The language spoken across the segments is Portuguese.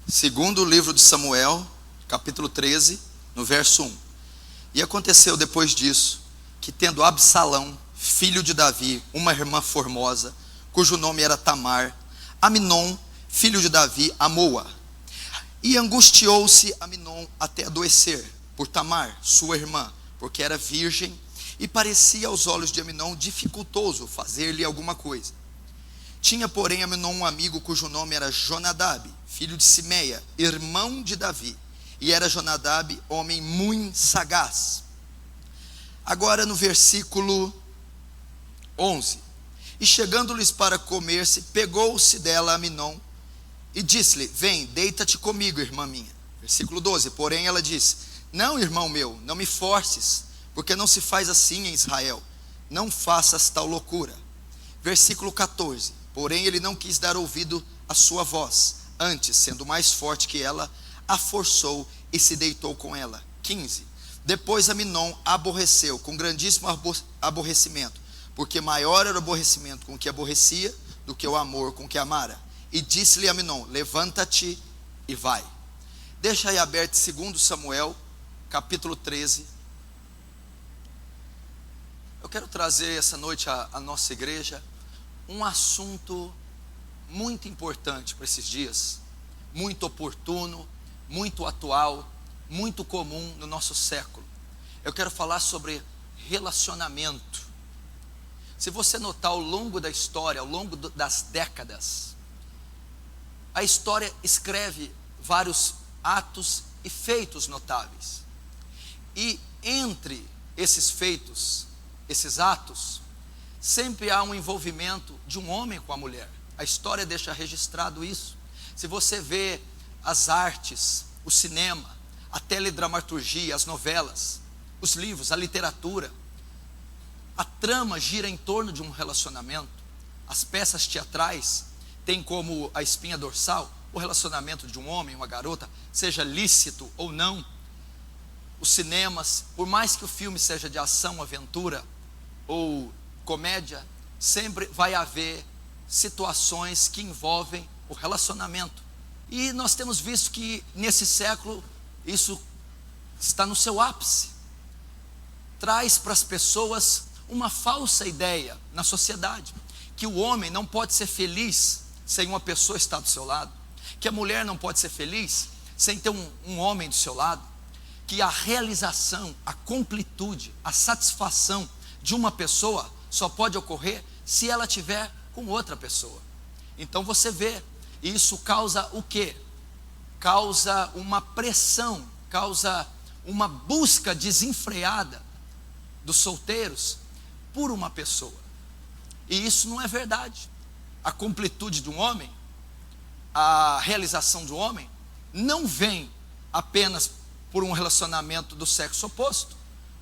Segundo livro de Samuel, capítulo 13, no verso 1. E aconteceu depois disso, que tendo Absalão, filho de Davi, uma irmã formosa, cujo nome era Tamar, Aminon, filho de Davi, amou-a. E angustiou-se Aminon até adoecer, por Tamar, sua irmã, porque era virgem, e parecia aos olhos de Aminon dificultoso fazer-lhe alguma coisa. Tinha, porém, Aminon um amigo cujo nome era Jonadab, filho de Simeia, irmão de Davi. E era Jonadab homem muito sagaz. Agora no versículo 11. E chegando-lhes para comer-se, pegou-se dela Aminon e disse-lhe: vem, deita-te comigo, irmã minha. Versículo 12. Porém ela disse: não, irmão meu, não me forces, porque não se faz assim em Israel. Não faças tal loucura. Versículo 14. Porém ele não quis dar ouvido à sua voz. Antes, sendo mais forte que ela, a forçou e se deitou com ela. 15. Depois Aminon a aborreceu com grandíssimo aborrecimento, porque maior era o aborrecimento com que aborrecia do que o amor com que amara. E disse-lhe Aminon: levanta-te e vai. Deixa aí aberto 2 Samuel, capítulo 13. Eu quero trazer essa noite à nossa igreja um assunto muito importante para esses dias, muito oportuno, muito atual, muito comum no nosso século. Eu quero falar sobre relacionamento. Se você notar ao longo da história, ao longo das décadas, a história escreve vários atos e feitos notáveis. E entre esses feitos, esses atos, sempre há um envolvimento de um homem com a mulher. A história deixa registrado isso. Se você vê as artes, o cinema, a teledramaturgia, as novelas, os livros, a literatura, a trama gira em torno de um relacionamento. As peças teatrais têm como a espinha dorsal o relacionamento de um homem, uma garota, seja lícito ou não. Os cinemas, por mais que o filme seja de ação, aventura ou comédia, sempre vai haver situações que envolvem o relacionamento. E nós temos visto que nesse século isso está no seu ápice. Traz para as pessoas uma falsa ideia na sociedade, que o homem não pode ser feliz sem uma pessoa estar do seu lado, que a mulher não pode ser feliz sem ter um homem do seu lado, que a realização, a completude, a satisfação de uma pessoa só pode ocorrer se ela tiver com outra pessoa. Então você vê, isso causa o quê? Causa uma pressão, causa uma busca desenfreada dos solteiros por uma pessoa. E isso não é verdade. A completude de um homem, a realização do homem, não vem apenas por um relacionamento do sexo oposto.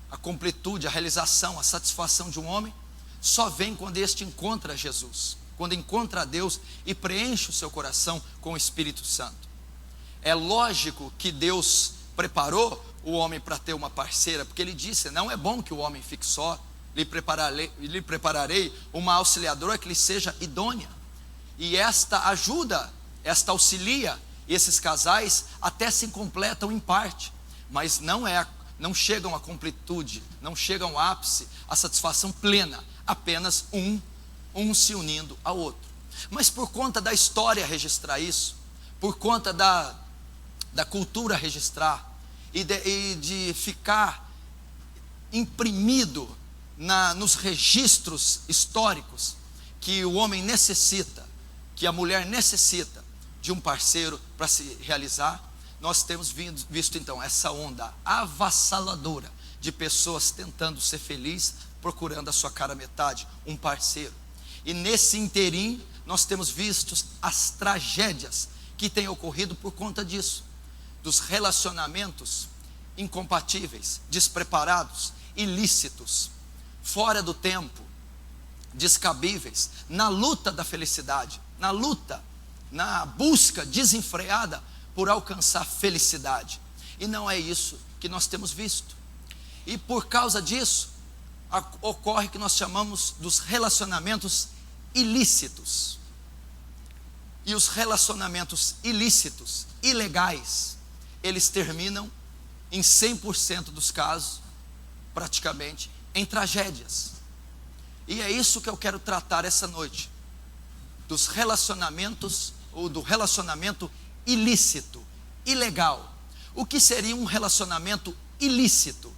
A completude, a realização, a satisfação de um homem só vem quando este encontra Jesus, quando encontra a Deus e preenche o seu coração com o Espírito Santo. É lógico que Deus preparou o homem para ter uma parceira, porque ele disse: não é bom que o homem fique só, lhe prepararei uma auxiliadora que lhe seja idônea. E esta ajuda, esta auxilia esses casais, até se completam em parte, mas não chegam à completude, não chegam ao ápice, à satisfação plena, apenas um se unindo ao outro. Mas por conta da história registrar isso, por conta da cultura registrar, e de ficar imprimido nos registros históricos, que o homem necessita, que a mulher necessita de um parceiro para se realizar, nós temos visto então essa onda avassaladora de pessoas tentando ser felizes, procurando a sua cara metade, um parceiro. E nesse interim nós temos visto as tragédias que têm ocorrido por conta disso, dos relacionamentos incompatíveis, despreparados, ilícitos, fora do tempo, descabíveis, na luta da felicidade, na busca desenfreada por alcançar felicidade. E não é isso que nós temos visto. E por causa disso, ocorre que nós chamamos dos relacionamentos ilícitos. E os relacionamentos ilícitos, ilegais, eles terminam em 100% dos casos, praticamente, em tragédias. E é isso que eu quero tratar essa noite, dos relacionamentos, ou do relacionamento ilícito, ilegal. O que seria um relacionamento ilícito?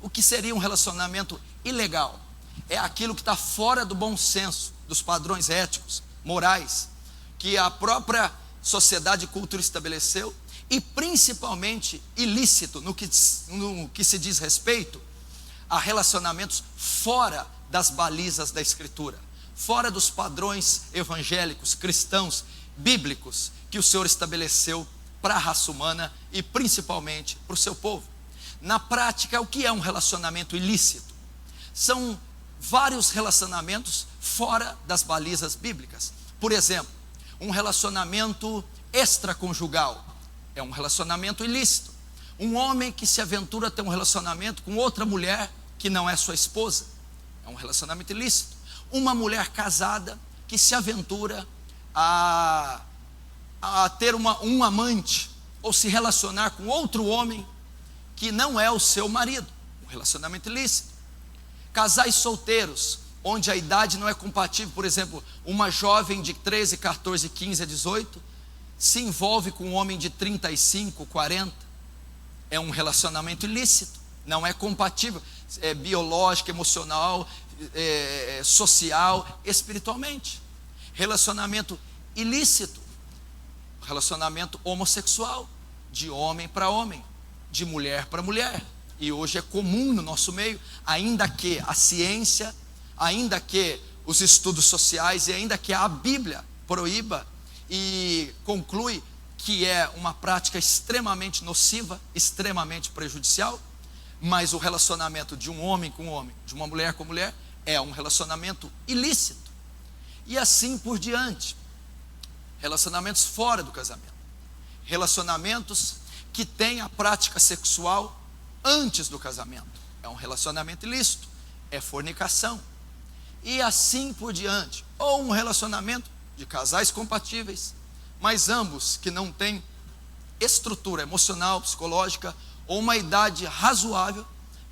O que seria um relacionamento ilegal? É aquilo que está fora do bom senso, dos padrões éticos, morais, que a própria sociedade e cultura estabeleceu, e principalmente ilícito no que se diz respeito a relacionamentos fora das balizas da Escritura, fora dos padrões evangélicos, cristãos, bíblicos, que o Senhor estabeleceu para a raça humana e principalmente para o seu povo. Na prática, o que é um relacionamento ilícito? São vários relacionamentos fora das balizas bíblicas. Por exemplo, um relacionamento extraconjugal é um relacionamento ilícito. Um homem que se aventura a ter um relacionamento com outra mulher que não é sua esposa, é um relacionamento ilícito. Uma mulher casada que se aventura a ter um amante, ou se relacionar com outro homem que não é o seu marido, um relacionamento ilícito. Casais solteiros, onde a idade não é compatível, por exemplo, uma jovem de 13, 14, 15 a 18, se envolve com um homem de 35, 40, é um relacionamento ilícito, não é compatível, é biológico, emocional, social, espiritualmente. Relacionamento ilícito, relacionamento homossexual, de homem para homem, de mulher para mulher, e hoje é comum no nosso meio, ainda que a ciência, ainda que os estudos sociais e ainda que a Bíblia proíba e conclui que é uma prática extremamente nociva, extremamente prejudicial, mas o relacionamento de um homem com homem, de uma mulher com mulher, é um relacionamento ilícito. E assim por diante. Relacionamentos fora do casamento, relacionamentos que têm a prática sexual antes do casamento, é um relacionamento ilícito, é fornicação, e assim por diante. Ou um relacionamento de casais compatíveis, mas ambos que não têm estrutura emocional, psicológica, ou uma idade razoável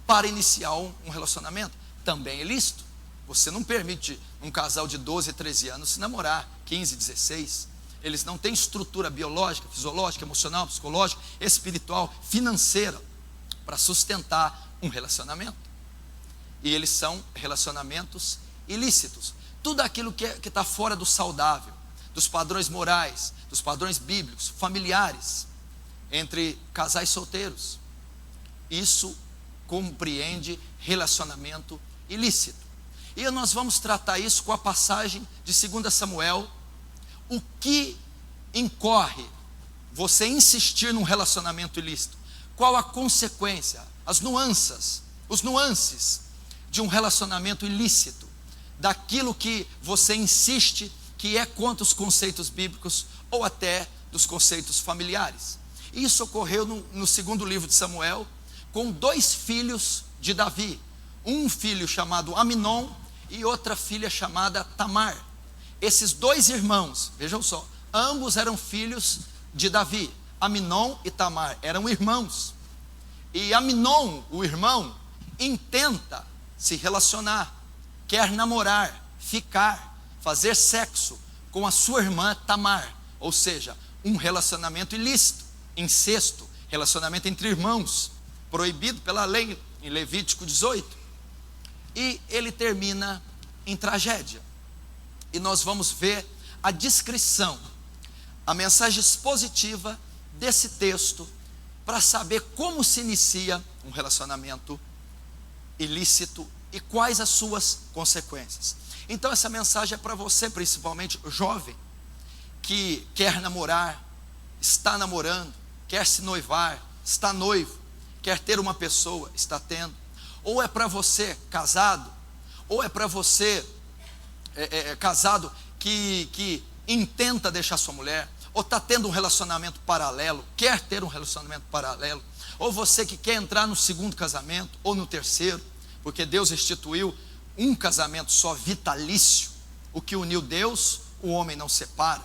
para iniciar um relacionamento, também é ilícito. Você não permite um casal de 12, 13 anos se namorar, 15, 16, eles não têm estrutura biológica, fisiológica, emocional, psicológica, espiritual, financeira, para sustentar um relacionamento. E eles são relacionamentos ilícitos. Tudo aquilo que está fora do saudável, dos padrões morais, dos padrões bíblicos, familiares, entre casais solteiros, isso compreende relacionamento ilícito. E nós vamos tratar isso com a passagem de 2 Samuel. O que incorre você insistir num relacionamento ilícito? Qual a consequência, as nuances, os nuances de um relacionamento ilícito, daquilo que você insiste que é contra os conceitos bíblicos ou até dos conceitos familiares. Isso ocorreu no segundo livro de Samuel, com 2 filhos de Davi, um filho chamado Aminon e outra filha chamada Tamar. Esses 2 irmãos, vejam só, ambos eram filhos de Davi. Aminon e Tamar eram irmãos. E Aminon, o irmão, intenta se relacionar, quer namorar, ficar, fazer sexo com a sua irmã Tamar, ou seja, um relacionamento ilícito, incesto, relacionamento entre irmãos, proibido pela lei em Levítico 18. E ele termina em tragédia. E nós vamos ver a descrição, a mensagem expositiva desse texto, para saber como se inicia um relacionamento ilícito e quais as suas consequências. Então essa mensagem é para você, principalmente jovem, que quer namorar, está namorando, quer se noivar, está noivo, quer ter uma pessoa, está tendo. Ou é para você casado, ou é para você casado que intenta deixar sua mulher, ou está tendo um relacionamento paralelo, quer ter um relacionamento paralelo, ou você que quer entrar no segundo casamento, ou no terceiro, porque Deus instituiu um casamento só vitalício, o que uniu Deus, o homem não separa.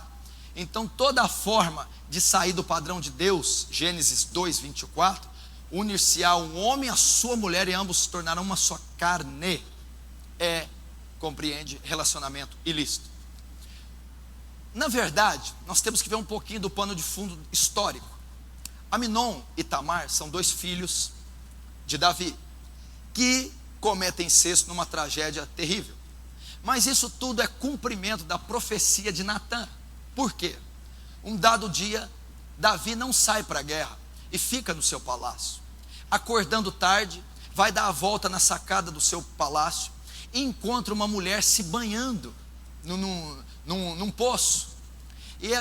Então toda a forma de sair do padrão de Deus, Gênesis 2:24, unir-se-á um homem à sua mulher e ambos se tornarão uma só carne, compreende relacionamento ilícito. Na verdade, nós temos que ver um pouquinho do pano de fundo histórico. Aminon e Tamar são dois filhos de Davi, que cometem incesto numa tragédia terrível. Mas isso tudo é cumprimento da profecia de Natã. Por quê? Um dado dia, Davi não sai para a guerra e fica no seu palácio. Acordando tarde, vai dar a volta na sacada do seu palácio e encontra uma mulher se banhando num poço. E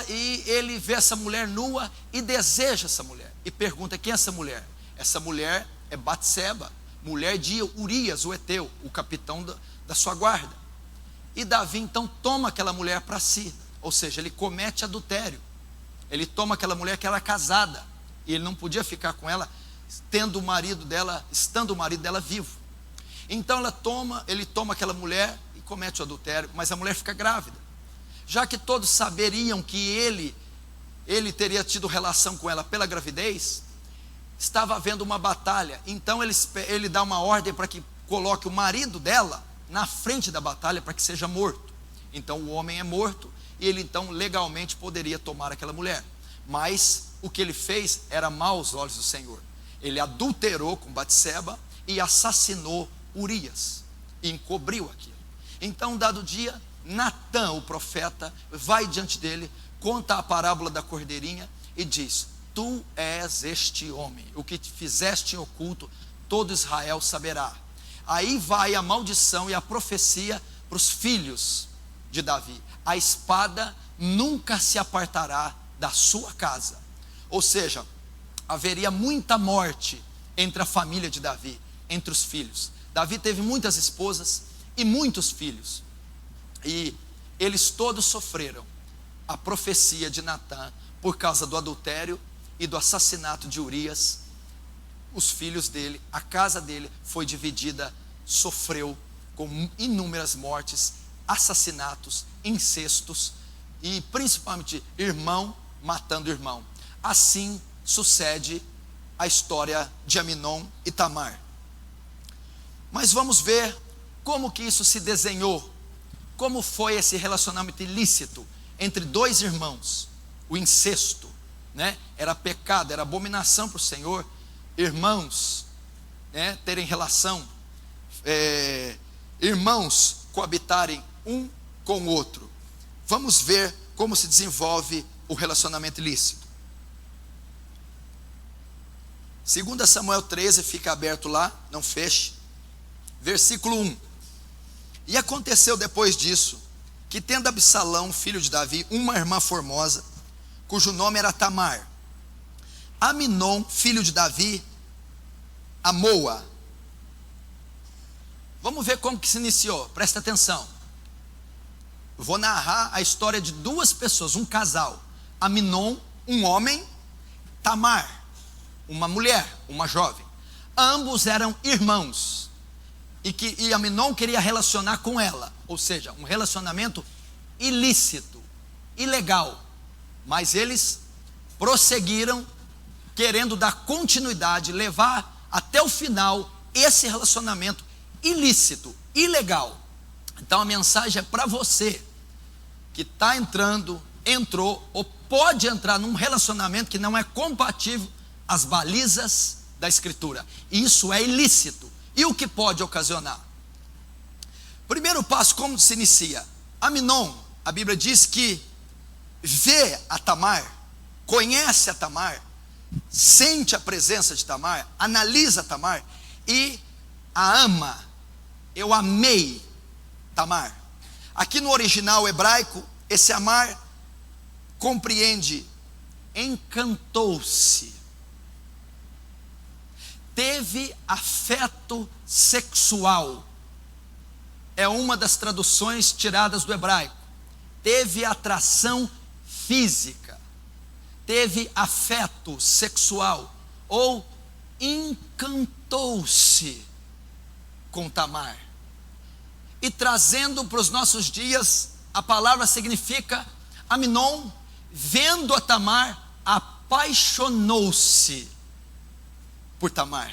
ele vê essa mulher nua e deseja essa mulher. E pergunta: quem é essa mulher? Essa mulher é Batseba, mulher de Urias, o Eteu, o capitão da sua guarda. E Davi então toma aquela mulher para si, ou seja, ele comete adultério. Ele toma aquela mulher que era casada, e ele não podia ficar com ela, estando o marido dela vivo. Então ele toma aquela mulher e comete o adultério, mas a mulher fica grávida. Já que todos saberiam que ele teria tido relação com ela pela gravidez, estava havendo uma batalha. Então ele dá uma ordem para que coloque o marido dela na frente da batalha para que seja morto. Então o homem é morto e ele então legalmente poderia tomar aquela mulher. Mas o que ele fez era mal aos olhos do Senhor. Ele adulterou com Batseba e assassinou Urias e encobriu aquilo. Então, dado dia, Natã, o profeta, vai diante dele, conta a parábola da cordeirinha e diz: tu és este homem, o que te fizeste em oculto, todo Israel saberá. Aí vai a maldição e a profecia para os filhos de Davi: a espada nunca se apartará da sua casa. Ou seja, haveria muita morte entre a família de Davi, entre os filhos. Davi teve muitas esposas e muitos filhos, e eles todos sofreram a profecia de Natã por causa do adultério e do assassinato de Urias. Os filhos dele, a casa dele foi dividida, sofreu com inúmeras mortes, assassinatos, incestos e principalmente irmão matando irmão. Assim sucede a história de Aminon e Tamar. Mas vamos ver como que isso se desenhou, como foi esse relacionamento ilícito entre dois irmãos. O incesto, né? Era pecado, era abominação para o Senhor, irmãos, né? Terem relação, irmãos coabitarem um com o outro. Vamos ver como se desenvolve o relacionamento ilícito. 2 Samuel 13, fica aberto lá, não feche. Versículo 1. E aconteceu depois disso, que tendo Absalão, filho de Davi, uma irmã formosa, cujo nome era Tamar, Aminon, filho de Davi, amou-a. Vamos ver como que se iniciou, presta atenção. Vou narrar a história de duas pessoas, um casal. Aminon, um homem, Tamar, uma mulher, uma jovem. Ambos eram irmãos. E Aminon queria relacionar com ela, ou seja, um relacionamento ilícito, ilegal. Mas eles prosseguiram, querendo dar continuidade, levar até o final esse relacionamento ilícito, ilegal. Então a mensagem é para você que está entrou ou pode entrar num relacionamento que não é compatível às balizas da Escritura. Isso é ilícito. E o que pode ocasionar? Primeiro passo, como se inicia? Aminon, a Bíblia diz que vê a Tamar, conhece a Tamar, sente a presença de Tamar, analisa Tamar e a ama. Eu amei Tamar. Aqui no original hebraico, esse amar compreende encantou-se, teve afeto sexual. É uma das traduções tiradas do hebraico. Teve atração física, teve afeto sexual, ou encantou-se com Tamar. E trazendo para os nossos dias, a palavra significa: Aminon vendo a Tamar, apaixonou-se por Tamar.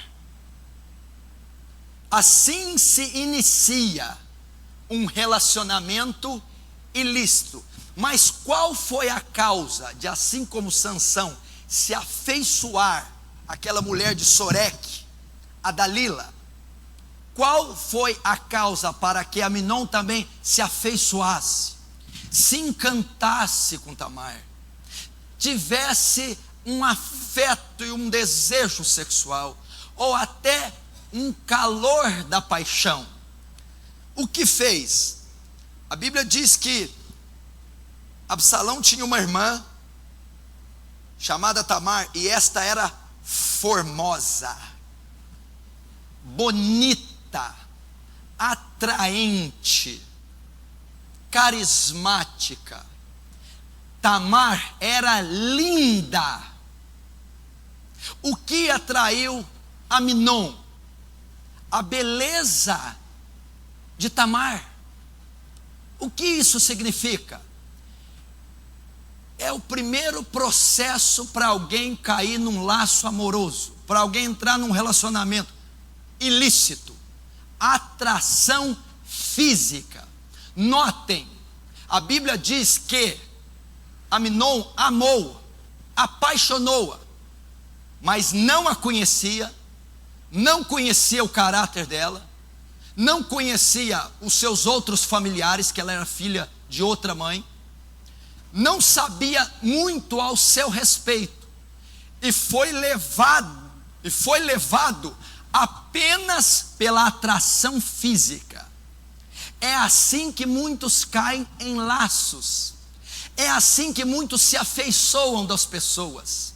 Assim se inicia um relacionamento ilícito. Mas qual foi a causa de, assim como Sansão, se afeiçoar àquela mulher de Soreque, a Dalila? Qual foi a causa para que Amnon também se afeiçoasse, se encantasse com Tamar, tivesse um afeto e um desejo sexual, ou até um calor da paixão? O que fez? A Bíblia diz que Absalão tinha uma irmã chamada Tamar, e esta era formosa, bonita, atraente, carismática. Tamar era linda. O que atraiu Amnon? A beleza de Tamar. O que isso significa? É o primeiro processo para alguém cair num laço amoroso, para alguém entrar num relacionamento ilícito. Atração física. Notem, a Bíblia diz que Amnon amou, apaixonou-a, mas não a conhecia, não conhecia o caráter dela, não conhecia os seus outros familiares, que ela era filha de outra mãe, não sabia muito ao seu respeito, e foi levado apenas pela atração física. É assim que muitos caem em laços, é assim que muitos se afeiçoam das pessoas,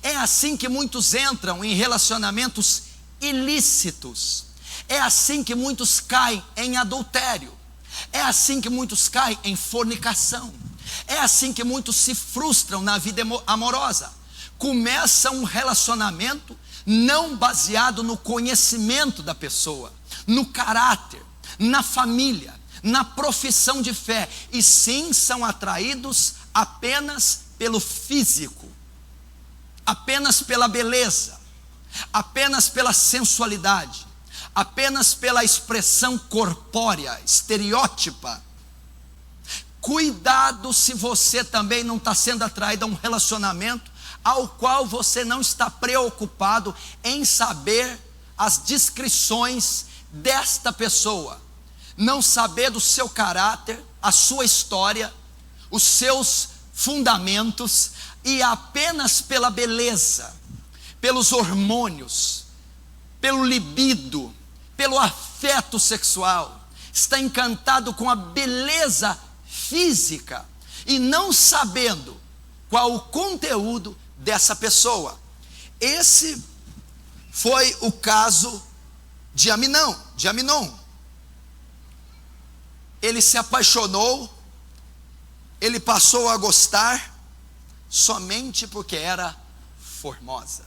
é assim que muitos entram em relacionamentos ilícitos, é assim que muitos caem em adultério, é assim que muitos caem em fornicação, é assim que muitos se frustram na vida amorosa. Começa um relacionamento não baseado no conhecimento da pessoa, no caráter, na família, na profissão de fé, e sim são atraídos apenas pelo físico, apenas pela beleza, apenas pela sensualidade, apenas pela expressão corpórea, estereótipa. Cuidado se você também não está sendo atraído a um relacionamento ao qual você não está preocupado em saber as descrições desta pessoa, não saber do seu caráter, a sua história, os seus fundamentos, e apenas pela beleza, pelos hormônios, pelo libido, pelo afeto sexual, está encantado com a beleza física e não sabendo qual o conteúdo dessa pessoa. Esse foi o caso de Amnon. Ele se apaixonou, ele passou a gostar somente porque era formosa.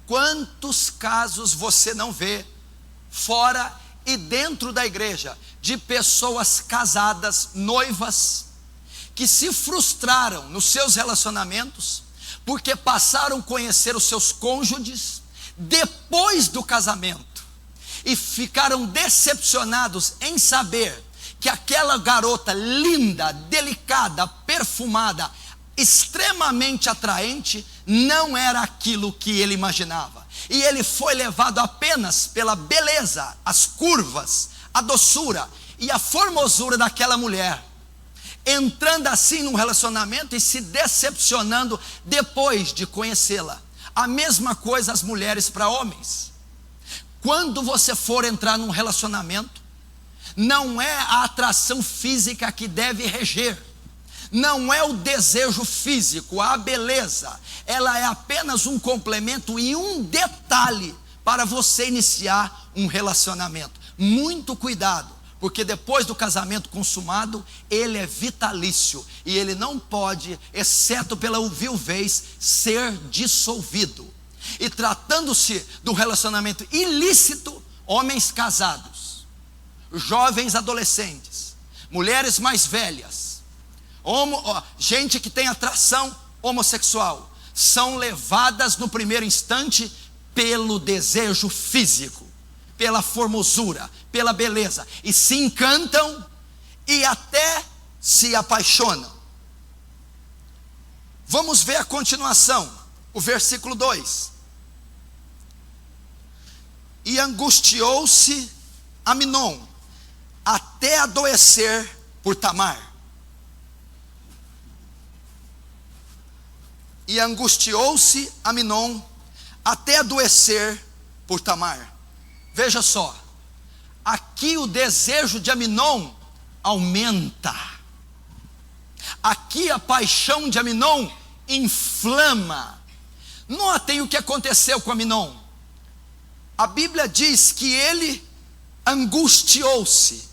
Quantos casos você não vê fora e dentro da igreja de pessoas casadas, noivas, que se frustraram nos seus relacionamentos porque passaram a conhecer os seus cônjuges depois do casamento e ficaram decepcionados em saber que aquela garota linda, delicada, perfumada, extremamente atraente, não era aquilo que ele imaginava, e ele foi levado apenas pela beleza, as curvas, a doçura e a formosura daquela mulher, entrando assim num relacionamento e se decepcionando depois de conhecê-la. A mesma coisa as mulheres para homens. Quando você for entrar num relacionamento, não é a atração física que deve reger, não é o desejo físico, a beleza, ela é apenas um complemento e um detalhe para você iniciar um relacionamento. Muito cuidado, porque depois do casamento consumado, ele é vitalício e ele não pode, exceto pela viuvez, ser dissolvido. E tratando-se do relacionamento ilícito, homens casados, jovens adolescentes, mulheres mais velhas, gente que tem atração homossexual, são levadas no primeiro instante pelo desejo físico, pela formosura, pela beleza, e se encantam e até se apaixonam. Vamos ver a continuação, o versículo 2. E angustiou-se Amnon até adoecer por Tamar. E angustiou-se Amnon até adoecer por Tamar. Veja só, aqui o desejo de Amnon aumenta. Aqui a paixão de Amnon inflama. Notem o que aconteceu com Amnon. A Bíblia diz que ele angustiou-se,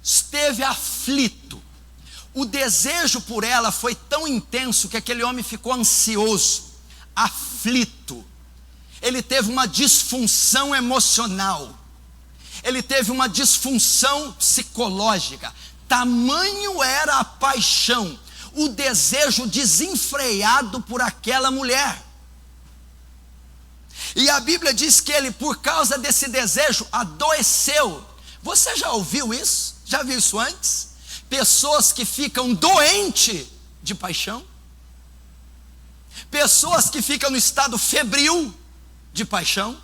esteve aflito. O desejo por ela foi tão intenso que aquele homem ficou ansioso, aflito. Ele teve uma disfunção emocional, ele teve uma disfunção psicológica. Tamanho era a paixão, o desejo desenfreado por aquela mulher. E a Bíblia diz que ele, por causa desse desejo, adoeceu. Você já ouviu isso? Já viu isso antes? Pessoas que ficam doentes de paixão, pessoas que ficam no estado febril de paixão,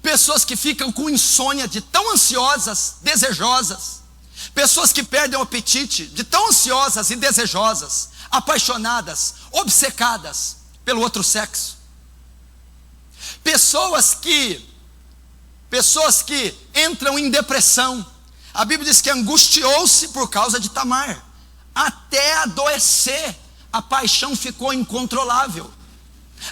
pessoas que ficam com insônia de tão ansiosas, desejosas, pessoas que perdem o apetite de tão ansiosas e desejosas, apaixonadas, obcecadas pelo outro sexo. Pessoas que entram em depressão. A Bíblia diz que angustiou-se por causa de Tamar, até adoecer. A paixão ficou incontrolável.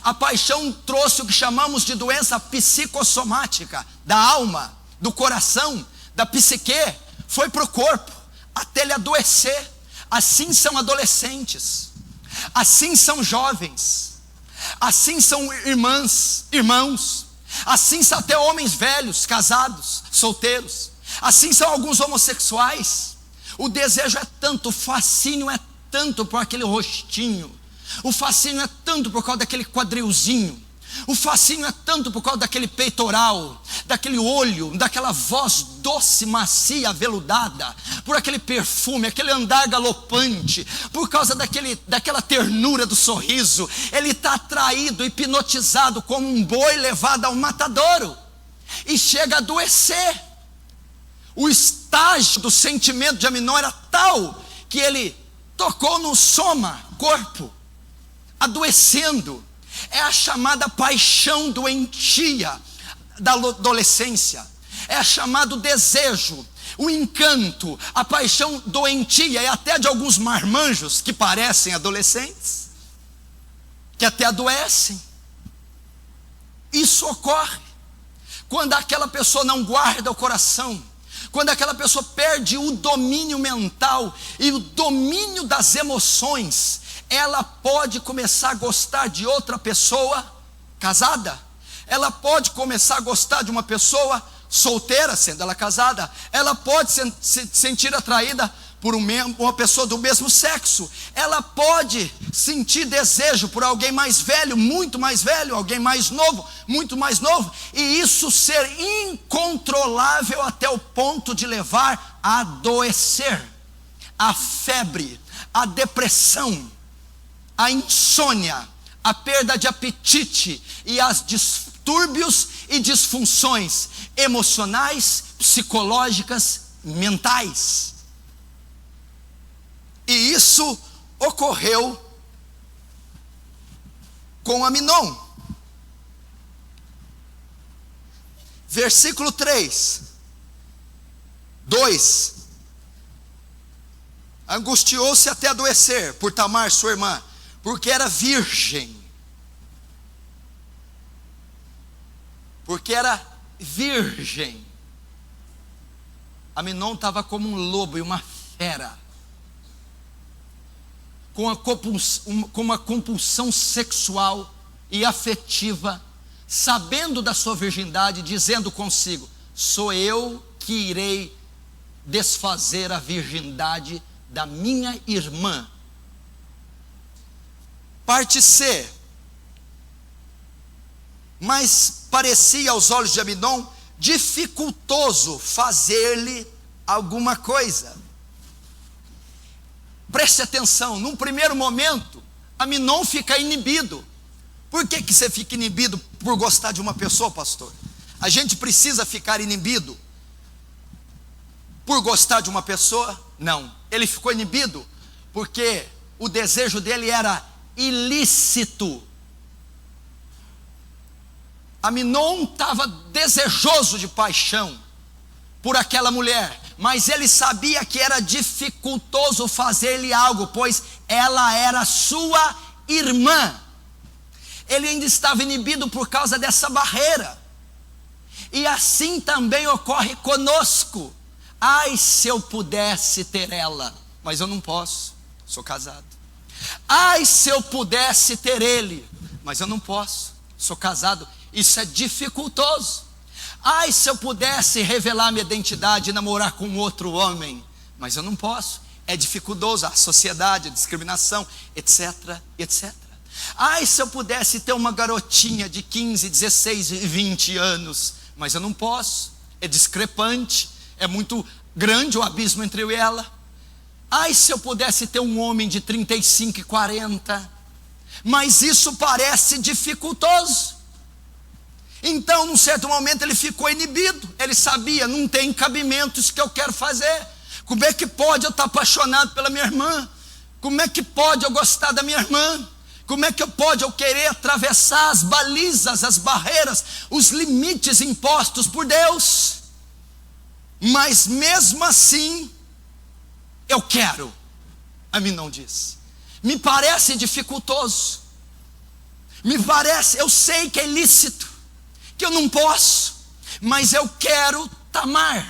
A paixão trouxe o que chamamos de doença psicossomática, da alma, do coração, da psique, foi para o corpo, até ele adoecer. Assim são adolescentes, assim são jovens, assim são irmãs, irmãos, assim são até homens velhos, casados, solteiros, assim são alguns homossexuais. O desejo é tanto, o fascínio é tanto por aquele rostinho, o fascínio é tanto por causa daquele quadrilzinho, o fascínio é tanto por causa daquele peitoral, daquele olho, daquela voz doce, macia, aveludada, por aquele perfume, aquele andar galopante, por causa daquela ternura do sorriso. Ele está atraído, hipnotizado como um boi levado ao matadouro, e chega a adoecer. O estágio do sentimento de Amnon era tal que ele tocou no soma, corpo, adoecendo. É a chamada paixão doentia da adolescência, é a chamado desejo, o encanto, a paixão doentia, e até de alguns marmanjos que parecem adolescentes, que até adoecem. Isso ocorre quando aquela pessoa não guarda o coração, quando aquela pessoa perde o domínio mental e o domínio das emoções. Ela pode começar a gostar de outra pessoa casada, ela pode começar a gostar de uma pessoa solteira, sendo ela casada, ela pode se sentir atraída por uma pessoa do mesmo sexo, ela pode sentir desejo por alguém mais velho, muito mais velho, alguém mais novo, muito mais novo, e isso ser incontrolável até o ponto de levar a adoecer, a febre, a depressão, a insônia, a perda de apetite e as distúrbios e disfunções emocionais, psicológicas, mentais. E isso ocorreu com Amnon. Versículo 2. Angustiou-se até adoecer por Tamar, sua irmã, porque era virgem. Porque era virgem. Amnon estava como um lobo e uma fera, com uma compulsão sexual e afetiva, sabendo da sua virgindade, dizendo consigo: sou eu que irei desfazer a virgindade da minha irmã. Parte C. Mas parecia aos olhos de Aminon dificultoso fazer-lhe alguma coisa. Preste atenção, num primeiro momento, Aminon fica inibido. Por que você fica inibido por gostar de uma pessoa, pastor? A gente precisa ficar inibido por gostar de uma pessoa? Não. Ele ficou inibido porque o desejo dele era ilícito. Aminon estava desejoso de paixão por aquela mulher, mas ele sabia que era dificultoso fazer-lhe algo, pois ela era sua irmã. Ele ainda estava inibido por causa dessa barreira. E assim também ocorre conosco. Ai, se eu pudesse ter ela, mas eu não posso, sou casado. Ai, se eu pudesse ter ele, mas eu não posso, sou casado. Isso é dificultoso. Ai, se eu pudesse revelar minha identidade e namorar com outro homem, mas eu não posso, é dificultoso. A sociedade, a discriminação, etc, etc. Ai, se eu pudesse ter uma garotinha de 15, 16 e 20 anos, mas eu não posso, é discrepante, é muito grande o abismo entre eu e ela. Ai, se eu pudesse ter um homem de 35 e 40, mas isso parece dificultoso. Então, num certo momento, ele ficou inibido. Ele sabia, não tem cabimento isso que eu quero fazer. Como é que pode eu estar apaixonado pela minha irmã? Como é que pode eu gostar da minha irmã? Como é que pode eu querer atravessar as balizas, as barreiras, os limites impostos por Deus? Mas mesmo assim, eu quero. Aminon diz. Me parece dificultoso. Me parece, eu sei que é ilícito, que eu não posso, mas eu quero Tamar.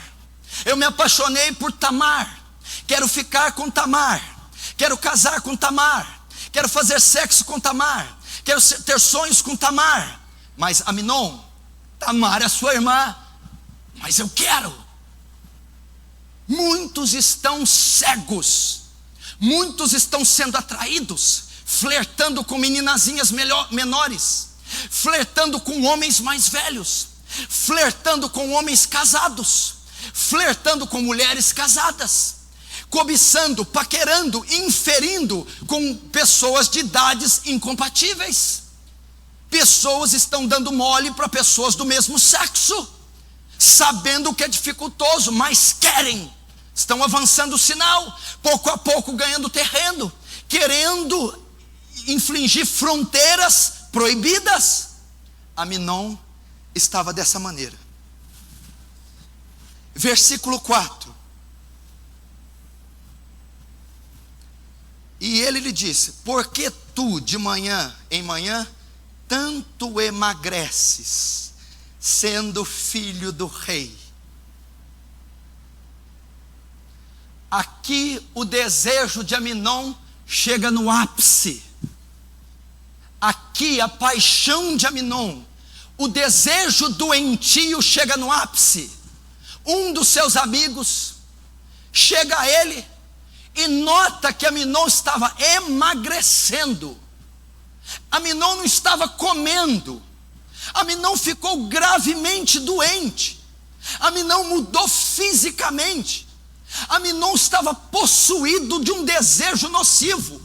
Eu me apaixonei por Tamar. Quero ficar com Tamar. Quero casar com Tamar. Quero fazer sexo com Tamar. Quero ter sonhos com Tamar. Mas Aminon, Tamar é sua irmã, mas eu quero. Muitos estão cegos. Muitos estão sendo atraídos, flertando com meninazinhas menores, flertando com homens mais velhos, flertando com homens casados, flertando com mulheres casadas, cobiçando, paquerando, inferindo com pessoas de idades incompatíveis. Pessoas estão dando mole para pessoas do mesmo sexo, sabendo que é dificultoso, mas querem. Estão avançando o sinal, pouco a pouco ganhando terreno, querendo infligir fronteiras proibidas. Aminon estava dessa maneira. Versículo 4. E ele lhe disse: por que tu de manhã em manhã tanto emagreces, sendo filho do rei? Aqui o desejo de Aminon chega no ápice. Aqui a paixão de Aminon, o desejo doentio chega no ápice. Um dos seus amigos chega a ele e nota que Aminon estava emagrecendo. Aminon não estava comendo. Aminon ficou gravemente doente. Aminon mudou fisicamente. Aminon estava possuído de um desejo nocivo.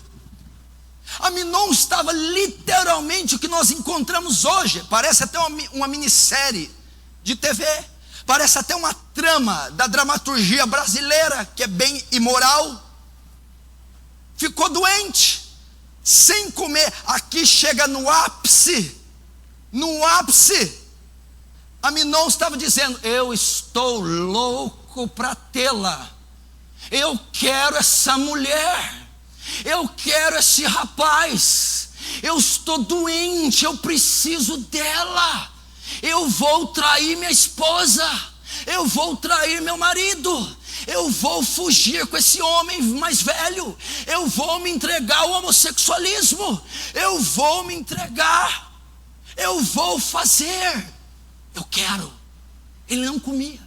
Aminon estava literalmente o que nós encontramos hoje. Parece até uma minissérie de TV. Parece até uma trama da dramaturgia brasileira, que é bem imoral. Ficou doente, sem comer. Aqui chega no ápice. No ápice. Aminon estava dizendo: eu estou louco para tê-la. Eu quero essa mulher. Eu quero esse rapaz. Eu estou doente, eu preciso dela. Eu vou trair minha esposa. Eu vou trair meu marido. Eu vou fugir com esse homem mais velho. Eu vou me entregar ao homossexualismo. Eu vou me entregar. Eu vou fazer. Eu quero. Ele não comia.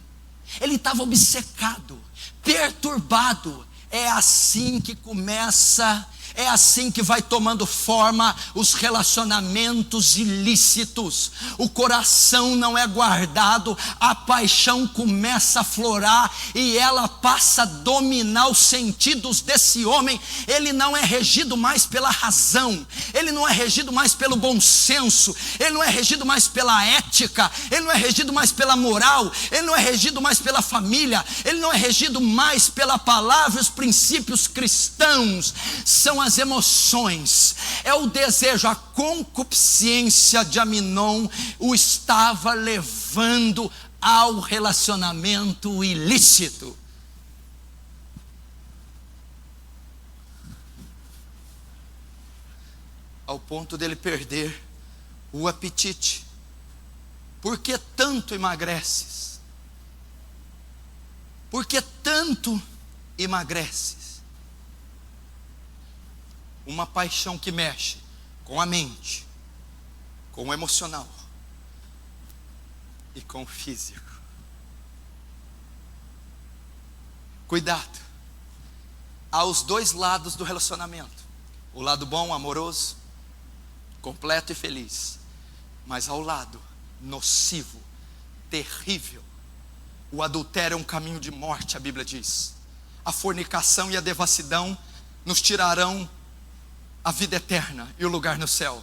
Ele estava obcecado, perturbado. É assim que começa, é assim que vai tomando forma os relacionamentos ilícitos. O coração não é guardado, a paixão começa a florar e ela passa a dominar os sentidos desse homem. Ele não é regido mais pela razão, ele não é regido mais pelo bom senso, ele não é regido mais pela ética, ele não é regido mais pela moral, ele não é regido mais pela família, ele não é regido mais pela palavra, os princípios cristãos. São as emoções, é o desejo, a concupiscência de Aminon o estava levando ao relacionamento ilícito. Ao ponto dele perder o apetite. Por que tanto emagreces? Por que tanto emagreces? Uma paixão que mexe com a mente, com o emocional e com o físico. Cuidado, há os dois lados do relacionamento: o lado bom, amoroso, completo e feliz, mas ao lado nocivo, terrível. O adultério é um caminho de morte, a Bíblia diz. A fornicação e a devassidão nos tirarão a vida eterna e o lugar no céu.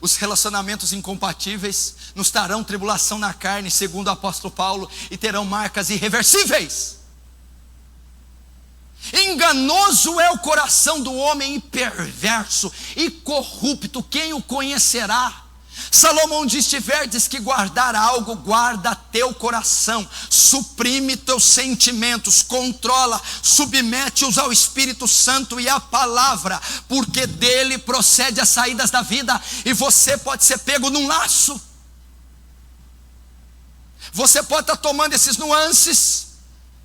Os relacionamentos incompatíveis nos trarão tribulação na carne, segundo o apóstolo Paulo, e terão marcas irreversíveis. Enganoso é o coração do homem, e perverso e corrupto, quem o conhecerá? Salomão diz: tiverdes que guardar algo, guarda teu coração, suprime teus sentimentos, controla, submete-os ao Espírito Santo e à palavra, porque dele procede as saídas da vida, e você pode ser pego num laço. Você pode estar tomando esses nuances,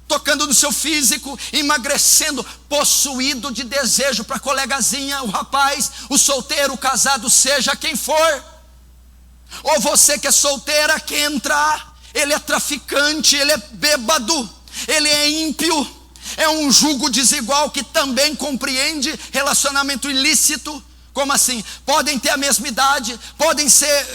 tocando no seu físico, emagrecendo, possuído de desejo para a colegazinha, o rapaz, o solteiro, o casado, seja quem for. Ou você que é solteira, quer entrar, ele é traficante, ele é bêbado, ele é ímpio, é um jugo desigual que também compreende relacionamento ilícito. Como assim? Podem ter a mesma idade, pode ser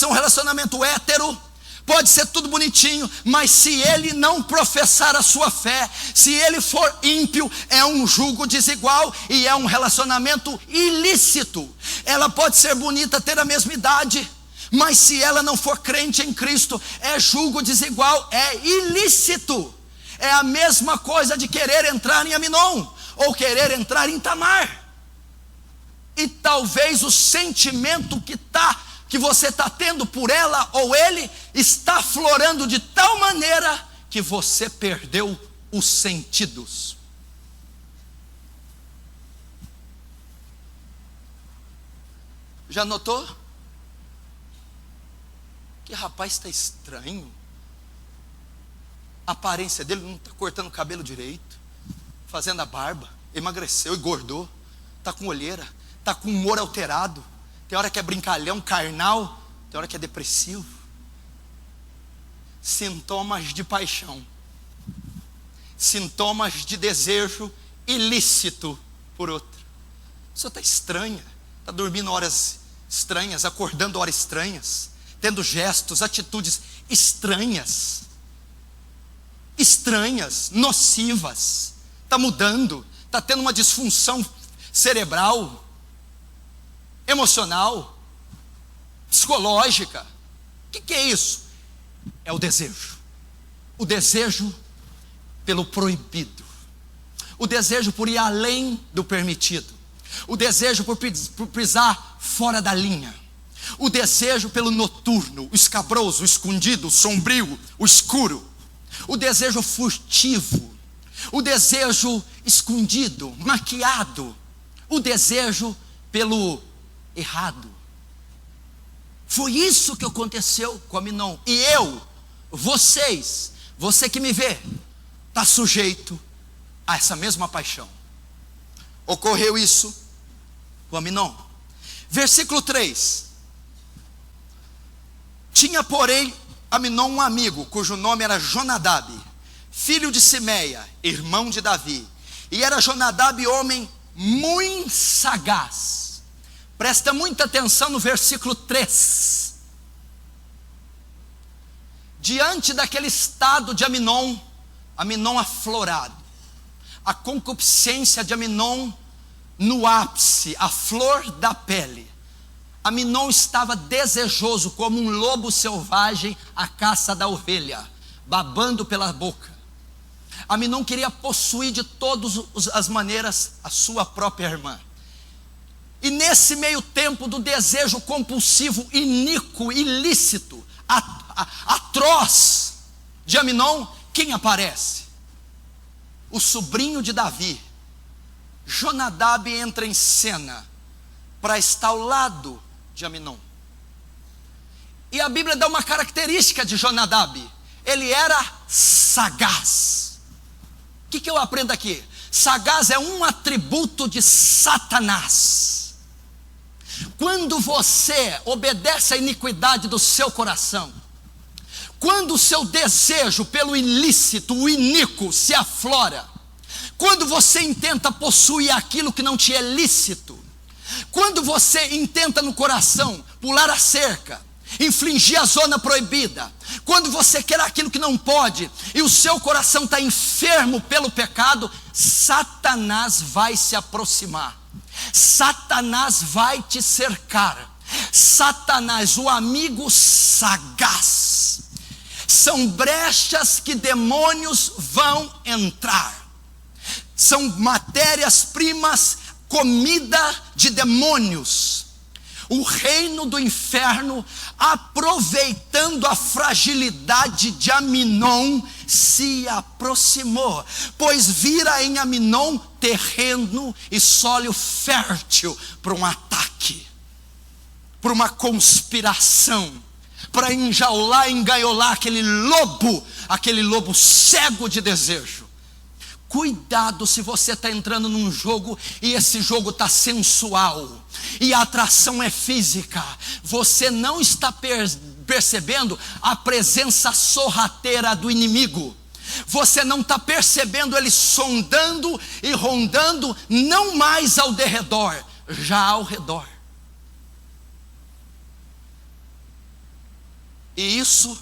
um relacionamento hétero, pode ser tudo bonitinho, mas se ele não professar a sua fé, se ele for ímpio, é um jugo desigual e é um relacionamento ilícito. Ela pode ser bonita, ter a mesma idade, mas se ela não for crente em Cristo, é jugo desigual, é ilícito. É a mesma coisa de querer entrar em Aminon, ou querer entrar em Tamar. E talvez o sentimento que você está tendo por ela ou ele, está florando de tal maneira, que você perdeu os sentidos. Já notou? Que rapaz está estranho. A aparência dele não está cortando o cabelo direito, fazendo a barba, emagreceu, engordou, está com olheira, está com humor alterado. Tem hora que é brincalhão, carnal, tem hora que é depressivo. Sintomas de paixão, sintomas de desejo ilícito por outra. A pessoa está estranha, está dormindo horas estranhas, acordando horas estranhas, tendo gestos, atitudes estranhas, nocivas, está mudando, está tendo uma disfunção cerebral, emocional, psicológica. O que é isso? É o desejo pelo proibido, o desejo por ir além do permitido, o desejo por pisar fora da linha, o desejo pelo noturno, o escabroso, o escondido, o sombrio, o escuro, o desejo furtivo, o desejo escondido, maquiado, o desejo pelo errado. Foi isso que aconteceu com Aminon. E você que me vê, está sujeito a essa mesma paixão. Ocorreu isso com Aminon. Versículo 3. Tinha, porém, Aminon um amigo, cujo nome era Jonadab, filho de Simeia, irmão de Davi, E era Jonadab homem muito sagaz. Presta muita atenção no versículo 3. Diante daquele estado de Aminon aflorado, a concupiscência de Aminon no ápice, a flor da pele, Aminon estava desejoso como um lobo selvagem à caça da ovelha, babando pela boca. Aminon queria possuir de todas as maneiras a sua própria irmã. E nesse meio tempo do desejo compulsivo, iníquo, ilícito, atroz de Aminon, quem aparece? O sobrinho de Davi, Jonadab, entra em cena para estar ao lado de Aminon. E a Bíblia dá uma característica de Jonadab: ele era sagaz. O que eu aprendo aqui? Sagaz é um atributo de Satanás. Quando você obedece à iniquidade do seu coração, quando o seu desejo pelo ilícito, o iníquo, se aflora, quando você intenta possuir aquilo que não te é lícito, quando você intenta no coração pular a cerca, infligir a zona proibida, quando você quer aquilo que não pode, e o seu coração está enfermo pelo pecado, Satanás vai se aproximar, Satanás vai te cercar. Satanás, o amigo sagaz, são brechas que demônios vão entrar, são matérias-primas, comida de demônios. O reino do inferno, aproveitando a fragilidade de Aminon, se aproximou, pois vira em Aminon terreno e solo fértil para um ataque, para uma conspiração, para enjaular, engaiolar aquele lobo cego de desejo. Cuidado se você está entrando num jogo e esse jogo está sensual e a atração é física. Você não está percebendo a presença sorrateira do inimigo. Você não está percebendo ele sondando e rondando, não mais ao derredor, já ao redor. E isso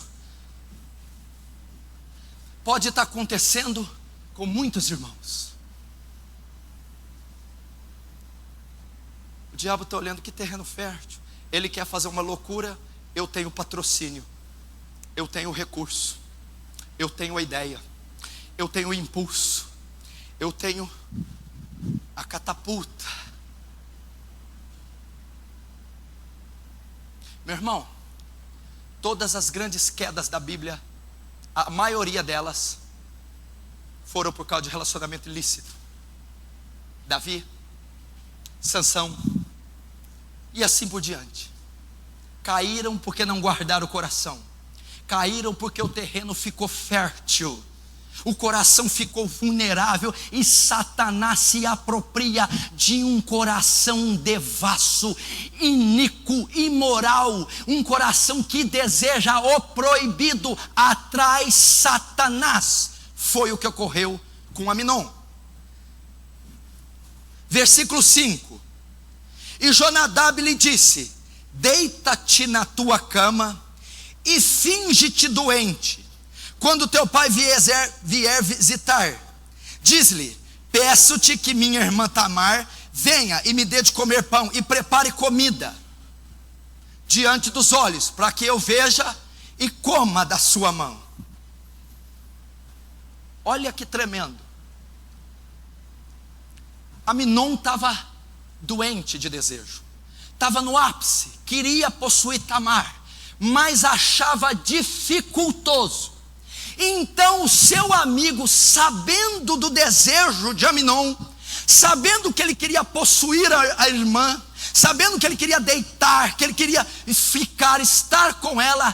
pode estar acontecendo com muitos irmãos. O diabo está olhando que terreno fértil. Ele quer fazer uma loucura. Eu tenho patrocínio, eu tenho recurso, eu tenho a ideia, eu tenho o impulso, eu tenho a catapulta. Meu irmão, todas as grandes quedas da Bíblia, a maioria delas foram por causa de relacionamento ilícito. Davi, Sansão e assim por diante. Caíram porque não guardaram o coração. Caíram porque o terreno ficou fértil. O coração ficou vulnerável e Satanás se apropria de um coração devasso, iníquo, imoral, um coração que deseja o proibido. Atrai Satanás. Foi o que ocorreu com Aminon. Versículo 5. E Jonadab lhe disse: deita-te na tua cama e finge-te doente. Quando teu pai vier visitar, diz-lhe: peço-te que minha irmã Tamar venha e me dê de comer pão e prepare comida diante dos olhos, para que eu veja e coma da sua mão. Olha que tremendo. Aminon estava doente de desejo, estava no ápice, queria possuir Tamar, mas achava dificultoso. Então o seu amigo, sabendo do desejo de Aminon, sabendo que ele queria possuir a irmã, sabendo que ele queria deitar, que ele queria estar com ela,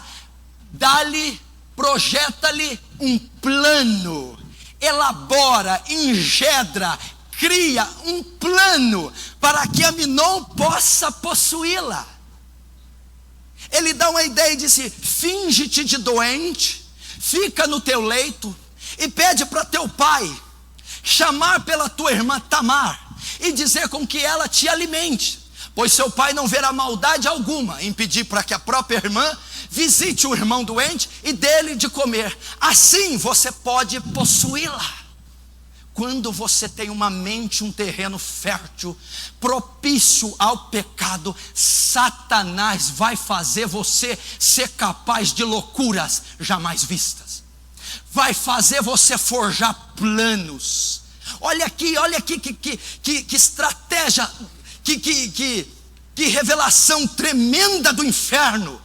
dá-lhe, projeta-lhe um plano, elabora, engendra, cria um plano para que Aminon possa possuí-la. Ele dá uma ideia e diz: finge-te de doente, fica no teu leito e pede para teu pai chamar pela tua irmã Tamar e dizer com que ela te alimente, pois seu pai não verá maldade alguma em pedir para que a própria irmã visite o irmão doente e dê-lhe de comer. Assim você pode possuí-la. Quando você tem uma mente, um terreno fértil, propício ao pecado, Satanás vai fazer você ser capaz de loucuras jamais vistas. Vai fazer você forjar planos. Olha aqui que estratégia, que revelação tremenda do inferno.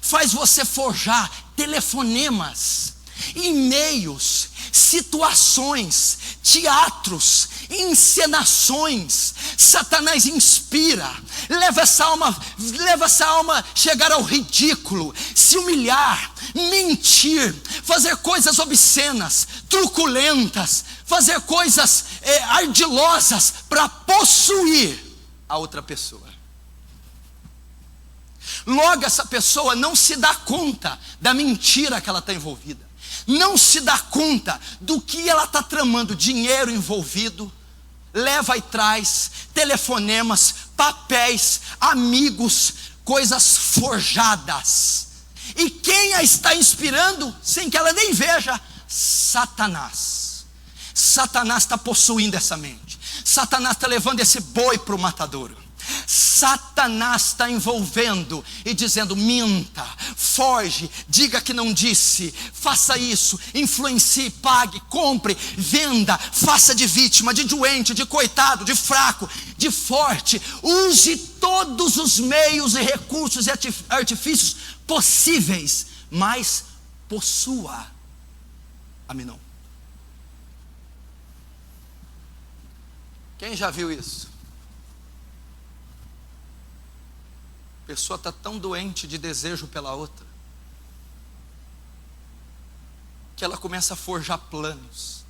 Faz você forjar telefonemas, e-mails, situações, teatros, encenações. Satanás inspira, leva essa alma a chegar ao ridículo, se humilhar, mentir, fazer coisas obscenas, truculentas, fazer coisas ardilosas para possuir a outra pessoa. Logo, essa pessoa não se dá conta da mentira que ela está envolvida, não se dá conta do que ela está tramando, dinheiro envolvido, leva e traz, telefonemas, papéis, amigos, coisas forjadas. E quem a está inspirando, sem que ela nem veja? Satanás. Satanás está possuindo essa mente. Satanás está levando esse boi para o matadouro. Satanás está envolvendo e dizendo: minta, foge, diga que não disse, faça isso, influencie, pague, compre, venda, faça de vítima, de doente, de coitado, de fraco, de forte. Use todos os meios e recursos e artifícios possíveis, mas possua Aminon. Quem já viu isso? A pessoa está tão doente de desejo pela outra, que ela começa a forjar planos,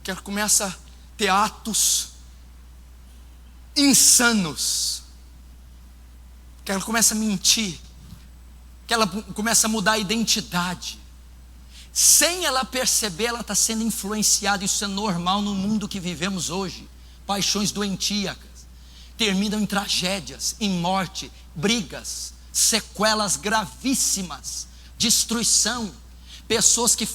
que ela começa a ter atos insanos, que ela começa a mentir, que ela começa a mudar a identidade. Sem ela perceber, ela está sendo influenciada. Isso é normal no mundo que vivemos hoje. Paixões doentíacas terminam em tragédias, em morte, brigas, sequelas gravíssimas, destruição. Pessoas que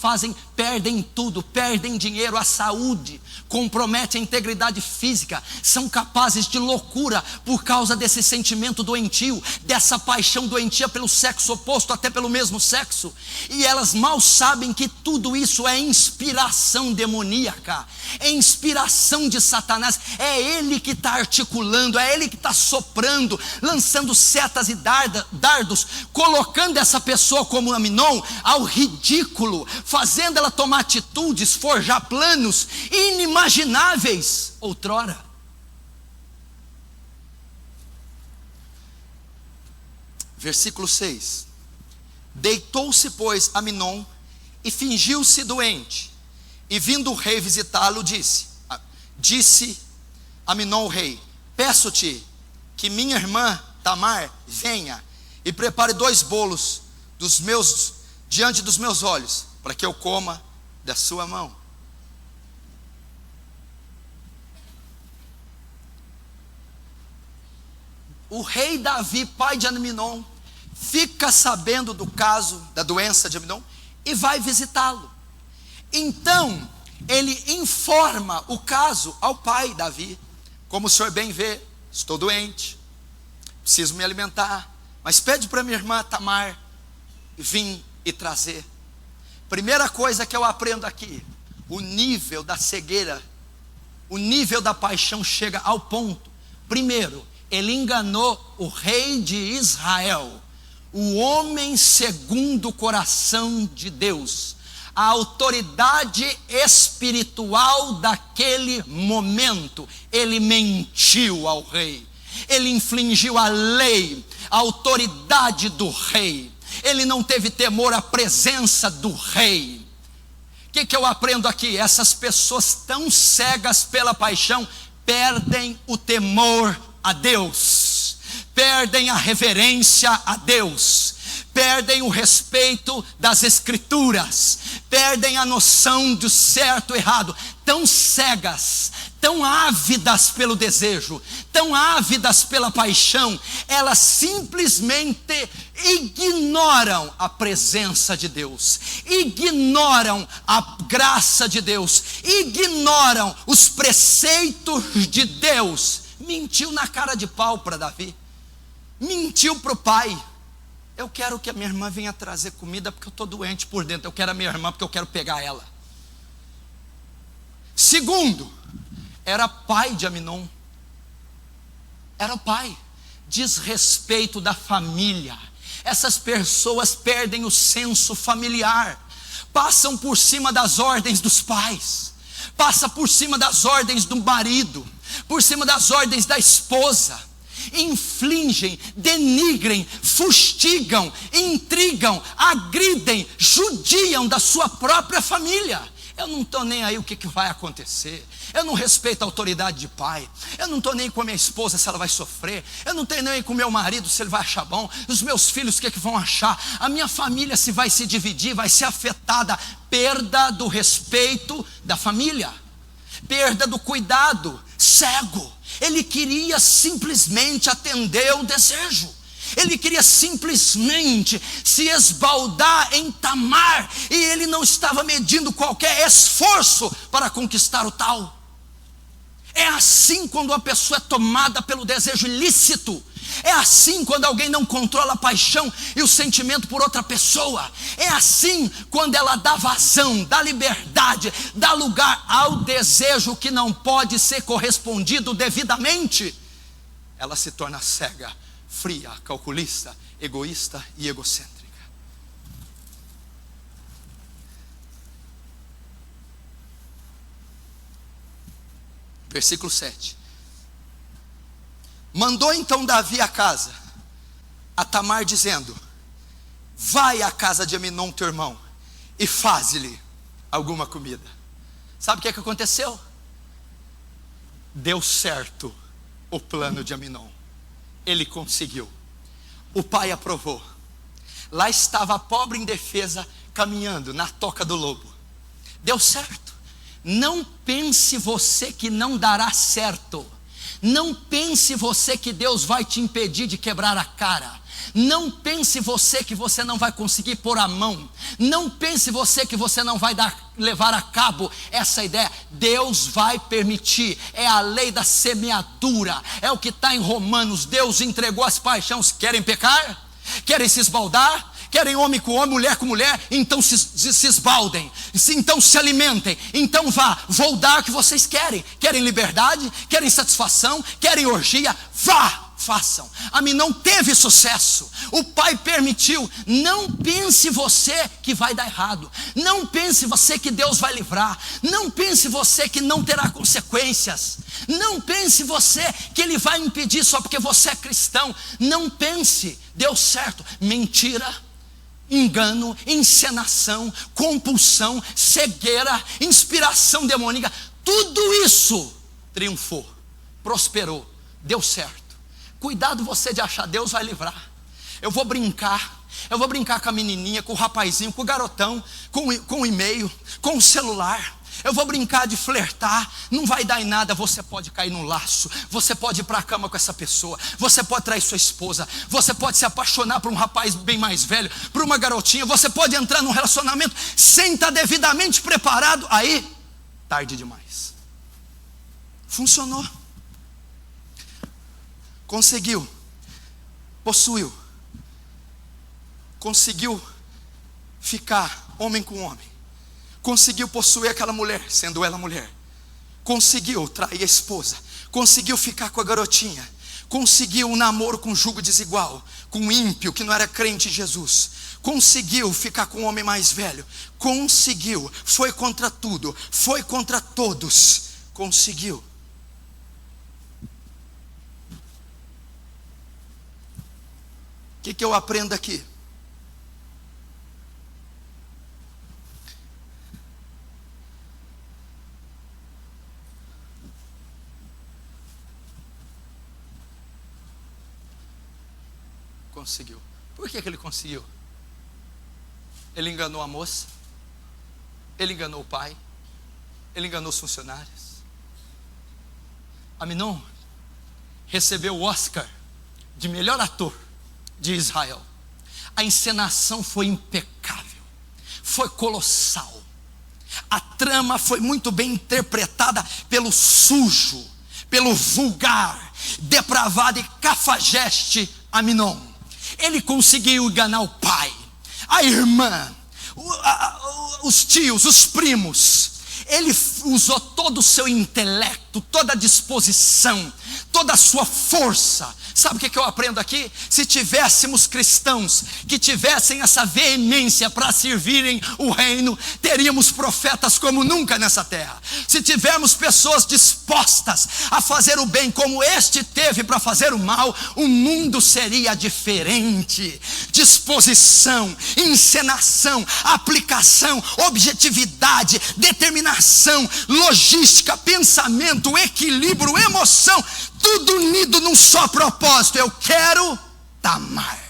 perdem tudo, perdem dinheiro, a saúde, comprometem a integridade física, são capazes de loucura por causa desse sentimento doentio, dessa paixão doentia pelo sexo oposto, até pelo mesmo sexo. E elas mal sabem que tudo isso é inspiração demoníaca, é inspiração de Satanás. É ele que está articulando, é ele que está soprando, lançando setas e dardos, colocando essa pessoa como Aminon ao ridículo, fazendo ela tomar atitudes, forjar planos inimagináveis outrora. Versículo 6: deitou-se, pois, Aminon e fingiu-se doente, e vindo o rei visitá-lo, disse Aminon o rei: peço-te que minha irmã Tamar venha e prepare 2 bolos diante dos meus olhos, para que eu coma da sua mão. O rei Davi, pai de Aminon, fica sabendo do caso, da doença de Aminon, e vai visitá-lo. Então, ele informa o caso ao pai Davi: como o senhor bem vê, estou doente, preciso me alimentar, mas pede para minha irmã Tamar vir e trazer. Primeira coisa que eu aprendo aqui: o nível da cegueira, o nível da paixão chega ao ponto. Primeiro, ele enganou o rei de Israel, o homem segundo o coração de Deus, a autoridade espiritual daquele momento. Ele mentiu ao rei, ele infringiu a lei, a autoridade do rei. Ele não teve temor à presença do rei. O que eu aprendo aqui? Essas pessoas tão cegas pela paixão perdem o temor a Deus, perdem a reverência a Deus, perdem o respeito das escrituras, perdem a noção do certo e errado. tão cegas, tão ávidas pelo desejo, tão ávidas pela paixão, elas simplesmente ignoram a presença de Deus, ignoram a graça de Deus, ignoram os preceitos de Deus. Mentiu na cara de pau para Davi, mentiu para o pai. Eu quero que a minha irmã venha trazer comida porque eu estou doente por dentro, eu quero a minha irmã porque eu quero pegar ela. Segundo, era pai de Aminon, era o pai. Desrespeito da família. Essas pessoas perdem o senso familiar, passam por cima das ordens dos pais, passa por cima das ordens do marido, por cima das ordens da esposa, infligem, denigrem, fustigam, intrigam, agridem, judiam da sua própria família. Eu não estou nem aí o que vai acontecer, eu não respeito a autoridade de pai, eu não estou nem com a minha esposa se ela vai sofrer, eu não tenho nem com o meu marido se ele vai achar bom, os meus filhos o que vão achar, a minha família se vai se dividir, vai ser afetada. Perda do respeito da família, perda do cuidado, cego. Ele queria simplesmente atender o desejo, ele queria simplesmente se esbaldar em Tamar, e ele não estava medindo qualquer esforço para conquistar o tal. É assim quando uma pessoa é tomada pelo desejo ilícito, é assim quando alguém não controla a paixão e o sentimento por outra pessoa, é assim quando ela dá vazão, dá liberdade, dá lugar ao desejo que não pode ser correspondido devidamente. Ela se torna cega, fria, calculista, egoísta e egocêntrica. Versículo 7. Mandou então Davi a casa a Tamar, dizendo: vai à casa de Aminon teu irmão e faze-lhe alguma comida. Sabe o que aconteceu? Deu certo o plano de Aminon. Ele conseguiu. O pai aprovou. Lá estava a pobre indefesa caminhando na toca do lobo. Deu certo. Não pense você que não dará certo. Não pense você que Deus vai te impedir de quebrar a cara. Não pense você que você não vai conseguir pôr a mão. Não pense você que você não vai levar a cabo essa ideia. Deus vai permitir. É a lei da semeadura. É o que está em Romanos. Deus entregou as paixões. Querem pecar? Querem se esbaldar? Querem homem com homem, mulher com mulher? Então se esbaldem, então se alimentem, então vou dar o que vocês querem. Querem liberdade? Querem satisfação? Querem orgia? Vá, façam. Aminon teve sucesso, o pai permitiu. Não pense você que vai dar errado, não pense você que Deus vai livrar, não pense você que não terá consequências, não pense você que Ele vai impedir só porque você é cristão. Não pense. Deu certo. Mentira, engano, encenação, compulsão, cegueira, inspiração demoníaca, tudo isso triunfou, prosperou, deu certo. Cuidado você de achar Deus vai livrar. Eu vou brincar com a menininha, com o rapazinho, com o garotão, com o e-mail, com o celular. Eu vou brincar de flertar, não vai dar em nada. Você pode cair num laço, você pode ir para a cama com essa pessoa, você pode trair sua esposa, você pode se apaixonar por um rapaz bem mais velho, por uma garotinha, você pode entrar num relacionamento sem estar devidamente preparado. Aí, tarde demais. Funcionou. Conseguiu, possuiu, conseguiu ficar homem com homem, conseguiu possuir aquela mulher, sendo ela mulher, conseguiu trair a esposa, conseguiu ficar com a garotinha, conseguiu um namoro com jugo desigual, com um ímpio que não era crente em Jesus, conseguiu ficar com um homem mais velho, conseguiu, foi contra tudo, foi contra todos, conseguiu. O que eu aprendo aqui? Conseguiu. Por que ele conseguiu? Ele enganou a moça, ele enganou o pai, Ele enganou os funcionários. Amnon recebeu o Oscar de melhor ator de Israel. A encenação foi impecável, foi colossal. A trama foi muito bem interpretada pelo sujo, pelo vulgar, depravado e cafajeste Amnon. Ele conseguiu enganar o pai, a irmã, os tios, os primos. Ele usou todo o seu intelecto, toda a disposição, toda a sua força. Sabe o que eu aprendo aqui? Se tivéssemos cristãos que tivessem essa veemência para servirem o reino, teríamos profetas como nunca nessa terra. Se tivermos pessoas dispostas a fazer o bem como este teve para fazer o mal, o mundo seria diferente. Disposição, encenação, aplicação, objetividade, determinação, logística, pensamento, equilíbrio, emoção, tudo unido num só propósito. Eu quero Tamar.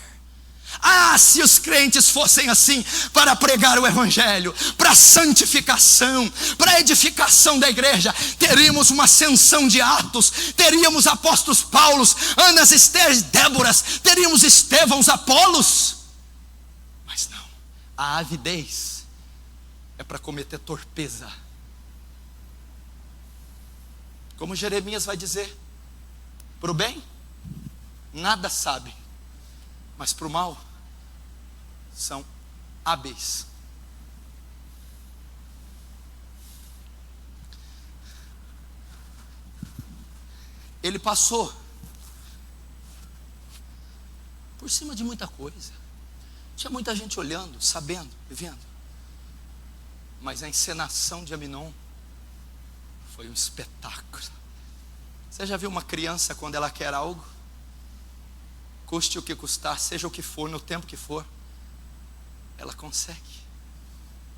Ah, se os crentes fossem assim, para pregar o evangelho, para santificação, para edificação da igreja, teríamos uma ascensão de Atos, teríamos apóstolos Paulos, Anas, Estéres, Déboras, teríamos Estevãos, Apolos. Mas não, a avidez é para cometer torpeza. Como Jeremias vai dizer, para o bem, nada sabem, mas para o mal, são hábeis. Ele passou por cima de muita coisa. Tinha muita gente olhando, sabendo, vendo. Mas a encenação de Amnon foi um espetáculo. Você já viu uma criança quando ela quer algo? Custe o que custar, seja o que for, no tempo que for, ela consegue.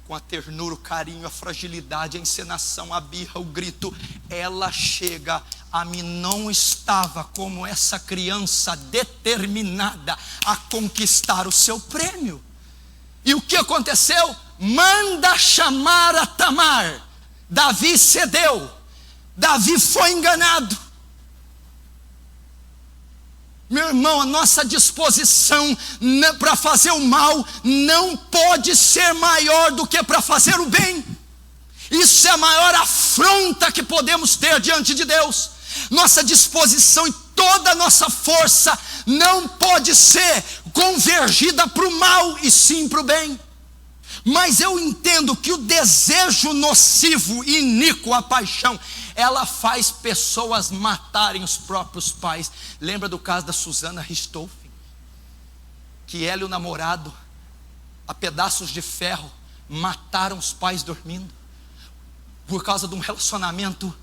Com a ternura, o carinho, a fragilidade, a encenação, a birra, o grito, ela chega. Amnon estava como essa criança determinada a conquistar o seu prêmio. E o que aconteceu? Manda chamar a Tamar. Davi cedeu. Davi foi enganado. Meu irmão, a nossa disposição para fazer o mal não pode ser maior do que para fazer o bem. Isso é a maior afronta que podemos ter diante de Deus. Nossa disposição e toda a nossa força não pode ser convergida para o mal e sim para o bem. Mas eu entendo que o desejo nocivo, iníquo, a paixão, ela faz pessoas matarem os próprios pais. Lembra do caso da Susana Richthofen? Que ela e o namorado, a pedaços de ferro, mataram os pais dormindo. Por causa de um relacionamento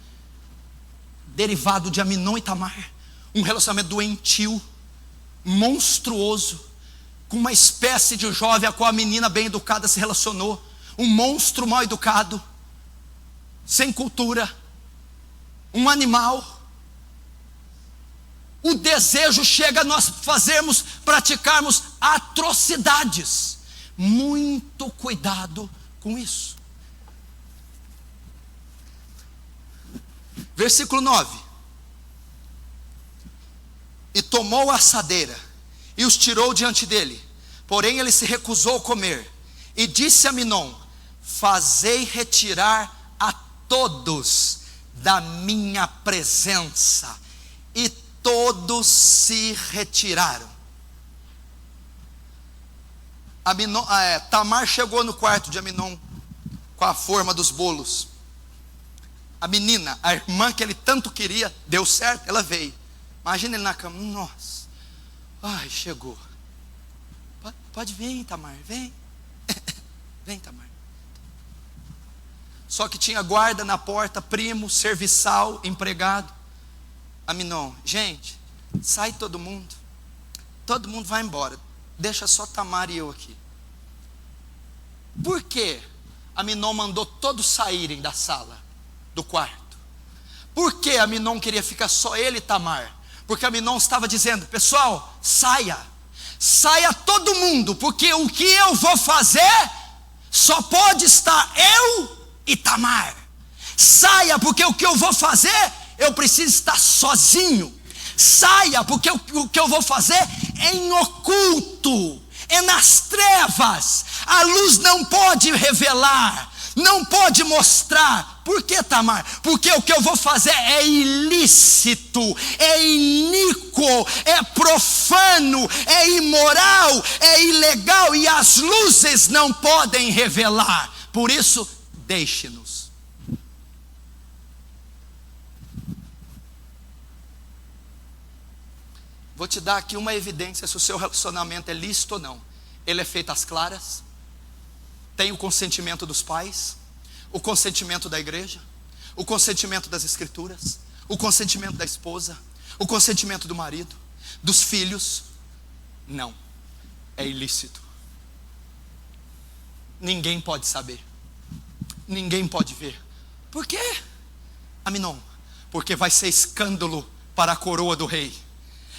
derivado de Amnon e Tamar. Um relacionamento doentio, monstruoso, com uma espécie de jovem a qual a menina bem educada se relacionou. Um monstro mal educado, sem cultura, um animal. O desejo chega a nós praticarmos atrocidades. Muito cuidado com isso. Versículo 9. E tomou a assadeira e os tirou diante dele. Porém ele se recusou a comer. E disse a Amnon: fazei retirar a todos da minha presença. E todos se retiraram. Tamar chegou no quarto de Amnon com a forma dos bolos. A menina, a irmã que ele tanto queria, deu certo, ela veio. Imagina ele na cama, nossa, ai, chegou. Pode vir, Tamar, vem. Vem, Tamar. Só que tinha guarda na porta, primo, serviçal, empregado. Amnon, gente, sai todo mundo vai embora, deixa só Tamar e eu aqui. Por que Amnon mandou todos saírem da sala, do quarto? Por que Amnon queria ficar só ele e Tamar? Porque Amnon estava dizendo: pessoal, saia todo mundo, porque o que eu vou fazer só pode estar eu e Tamar. Saia, porque o que eu vou fazer, eu preciso estar sozinho. Saia, porque o que eu vou fazer é em oculto, é nas trevas. A luz não pode revelar, não pode mostrar. Por que, Tamar? Porque o que eu vou fazer é ilícito, é iníquo, é profano, é imoral, é ilegal, e as luzes não podem revelar. Por isso, deixe-nos. Vou te dar aqui uma evidência se o seu relacionamento é lícito ou não. Ele é feito às claras, tem o consentimento dos pais, o consentimento da igreja, o consentimento das escrituras, o consentimento da esposa, o consentimento do marido, dos filhos. Não, é ilícito. Ninguém pode saber, ninguém pode ver. Por quê, Aminon? Porque vai ser escândalo para a coroa do rei,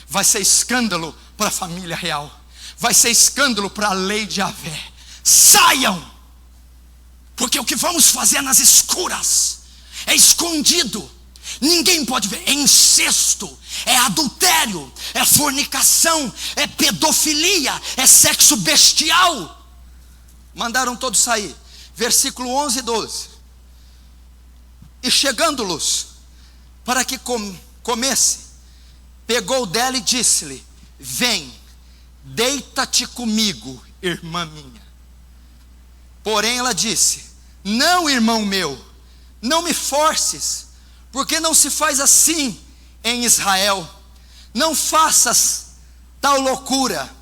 vai ser escândalo para a família real, vai ser escândalo para a lei de Yahvé. Saiam, porque o que vamos fazer é nas escuras, é escondido, ninguém pode ver. É incesto, é adultério, é fornicação, é pedofilia, é sexo bestial. Mandaram todos sair. Versículo 11 e 12. E chegando-los para que comesse, pegou dela e disse-lhe: vem, deita-te comigo, irmã minha. Porém ela disse: não, irmão meu, não me forces, porque não se faz assim em Israel. Não faças tal loucura.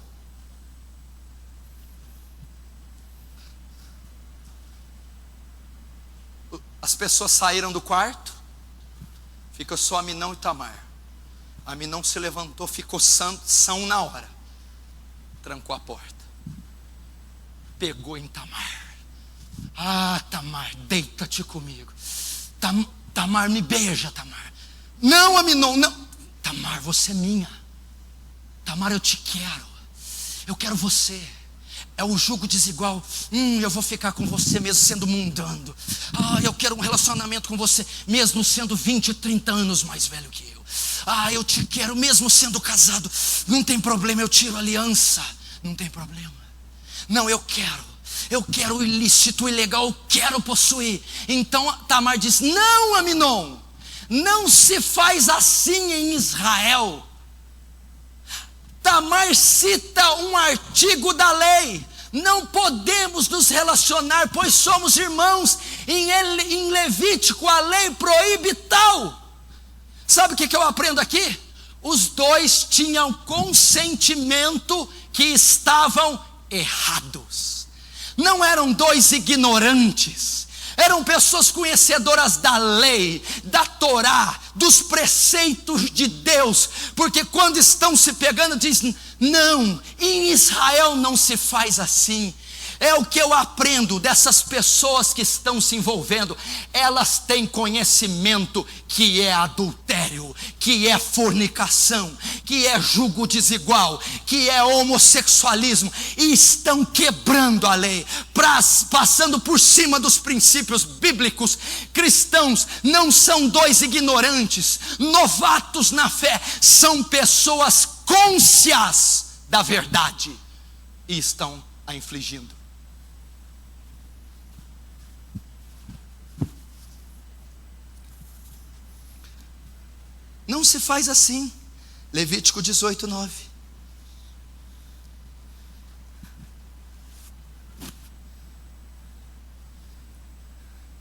As pessoas saíram do quarto, fica só Aminon e Tamar. Aminon se levantou, ficou são na hora, trancou a porta, pegou em Tamar. Ah, Tamar, deita-te comigo. Tamar, me beija, Tamar. Não, Aminon, não. Tamar, você é minha. Tamar, eu te quero. Eu quero você. É o jugo desigual. Eu vou ficar com você mesmo sendo mundano. Eu quero um relacionamento com você mesmo sendo 20, 30 anos mais velho que eu. Eu te quero mesmo sendo casado. Não tem problema, eu tiro a aliança. Não tem problema. Não, eu quero o ilícito, o ilegal, eu quero possuir. Então Tamar diz: não, Aminon, não se faz assim em Israel. Tamar cita um artigo da lei: não podemos nos relacionar, pois somos irmãos. Em Levítico a lei proíbe tal. Sabe o que eu aprendo aqui? Os dois tinham consentimento que estavam errados. Não eram dois ignorantes, eram pessoas conhecedoras da lei, da Torá, dos preceitos de Deus. Porque quando estão se pegando, dizem: não, em Israel não se faz assim. É o que eu aprendo dessas pessoas que estão se envolvendo. Elas têm conhecimento que é adultério, que é fornicação, que é jugo desigual, que é homossexualismo, e estão quebrando a lei, passando por cima dos princípios bíblicos. Cristãos não são dois ignorantes, novatos na fé, são pessoas cônscias da verdade e estão a infligindo. Não se faz assim. Levítico 18, 9.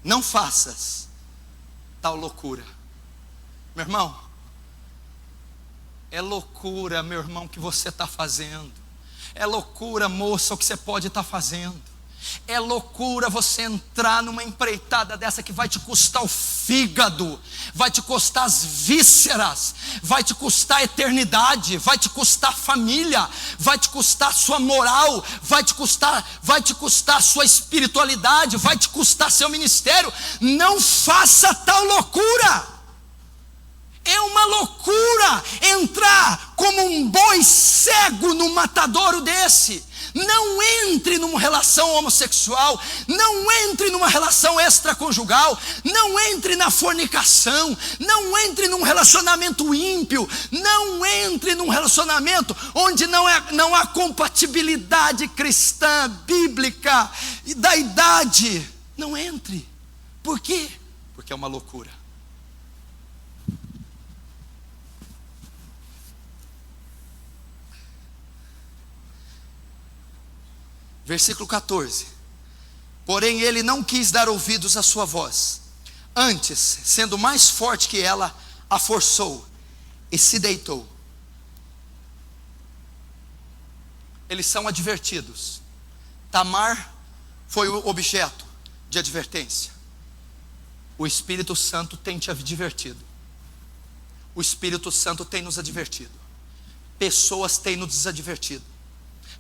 Não faças tal loucura. Meu irmão, é loucura, meu irmão, que você está fazendo. É loucura, moça, o que você pode estar fazendo. É loucura você entrar numa empreitada dessa que vai te custar o fígado, vai te custar as vísceras, vai te custar a eternidade, vai te custar a família, vai te custar a sua moral, vai te custar a sua espiritualidade, vai te custar seu ministério. Não faça tal loucura. É uma loucura entrar como um boi cego num matadouro desse. Não entre numa relação homossexual, não entre numa relação extraconjugal, não entre na fornicação, não entre num relacionamento ímpio, não entre num relacionamento onde não há compatibilidade cristã, bíblica, da idade. Não entre. Por quê? Porque é uma loucura. Versículo 14. Porém ele não quis dar ouvidos à sua voz. Antes, sendo mais forte que ela, a forçou e se deitou. Eles são advertidos. Tamar foi o objeto de advertência. O Espírito Santo tem te advertido. O Espírito Santo tem nos advertido. Pessoas têm nos advertido.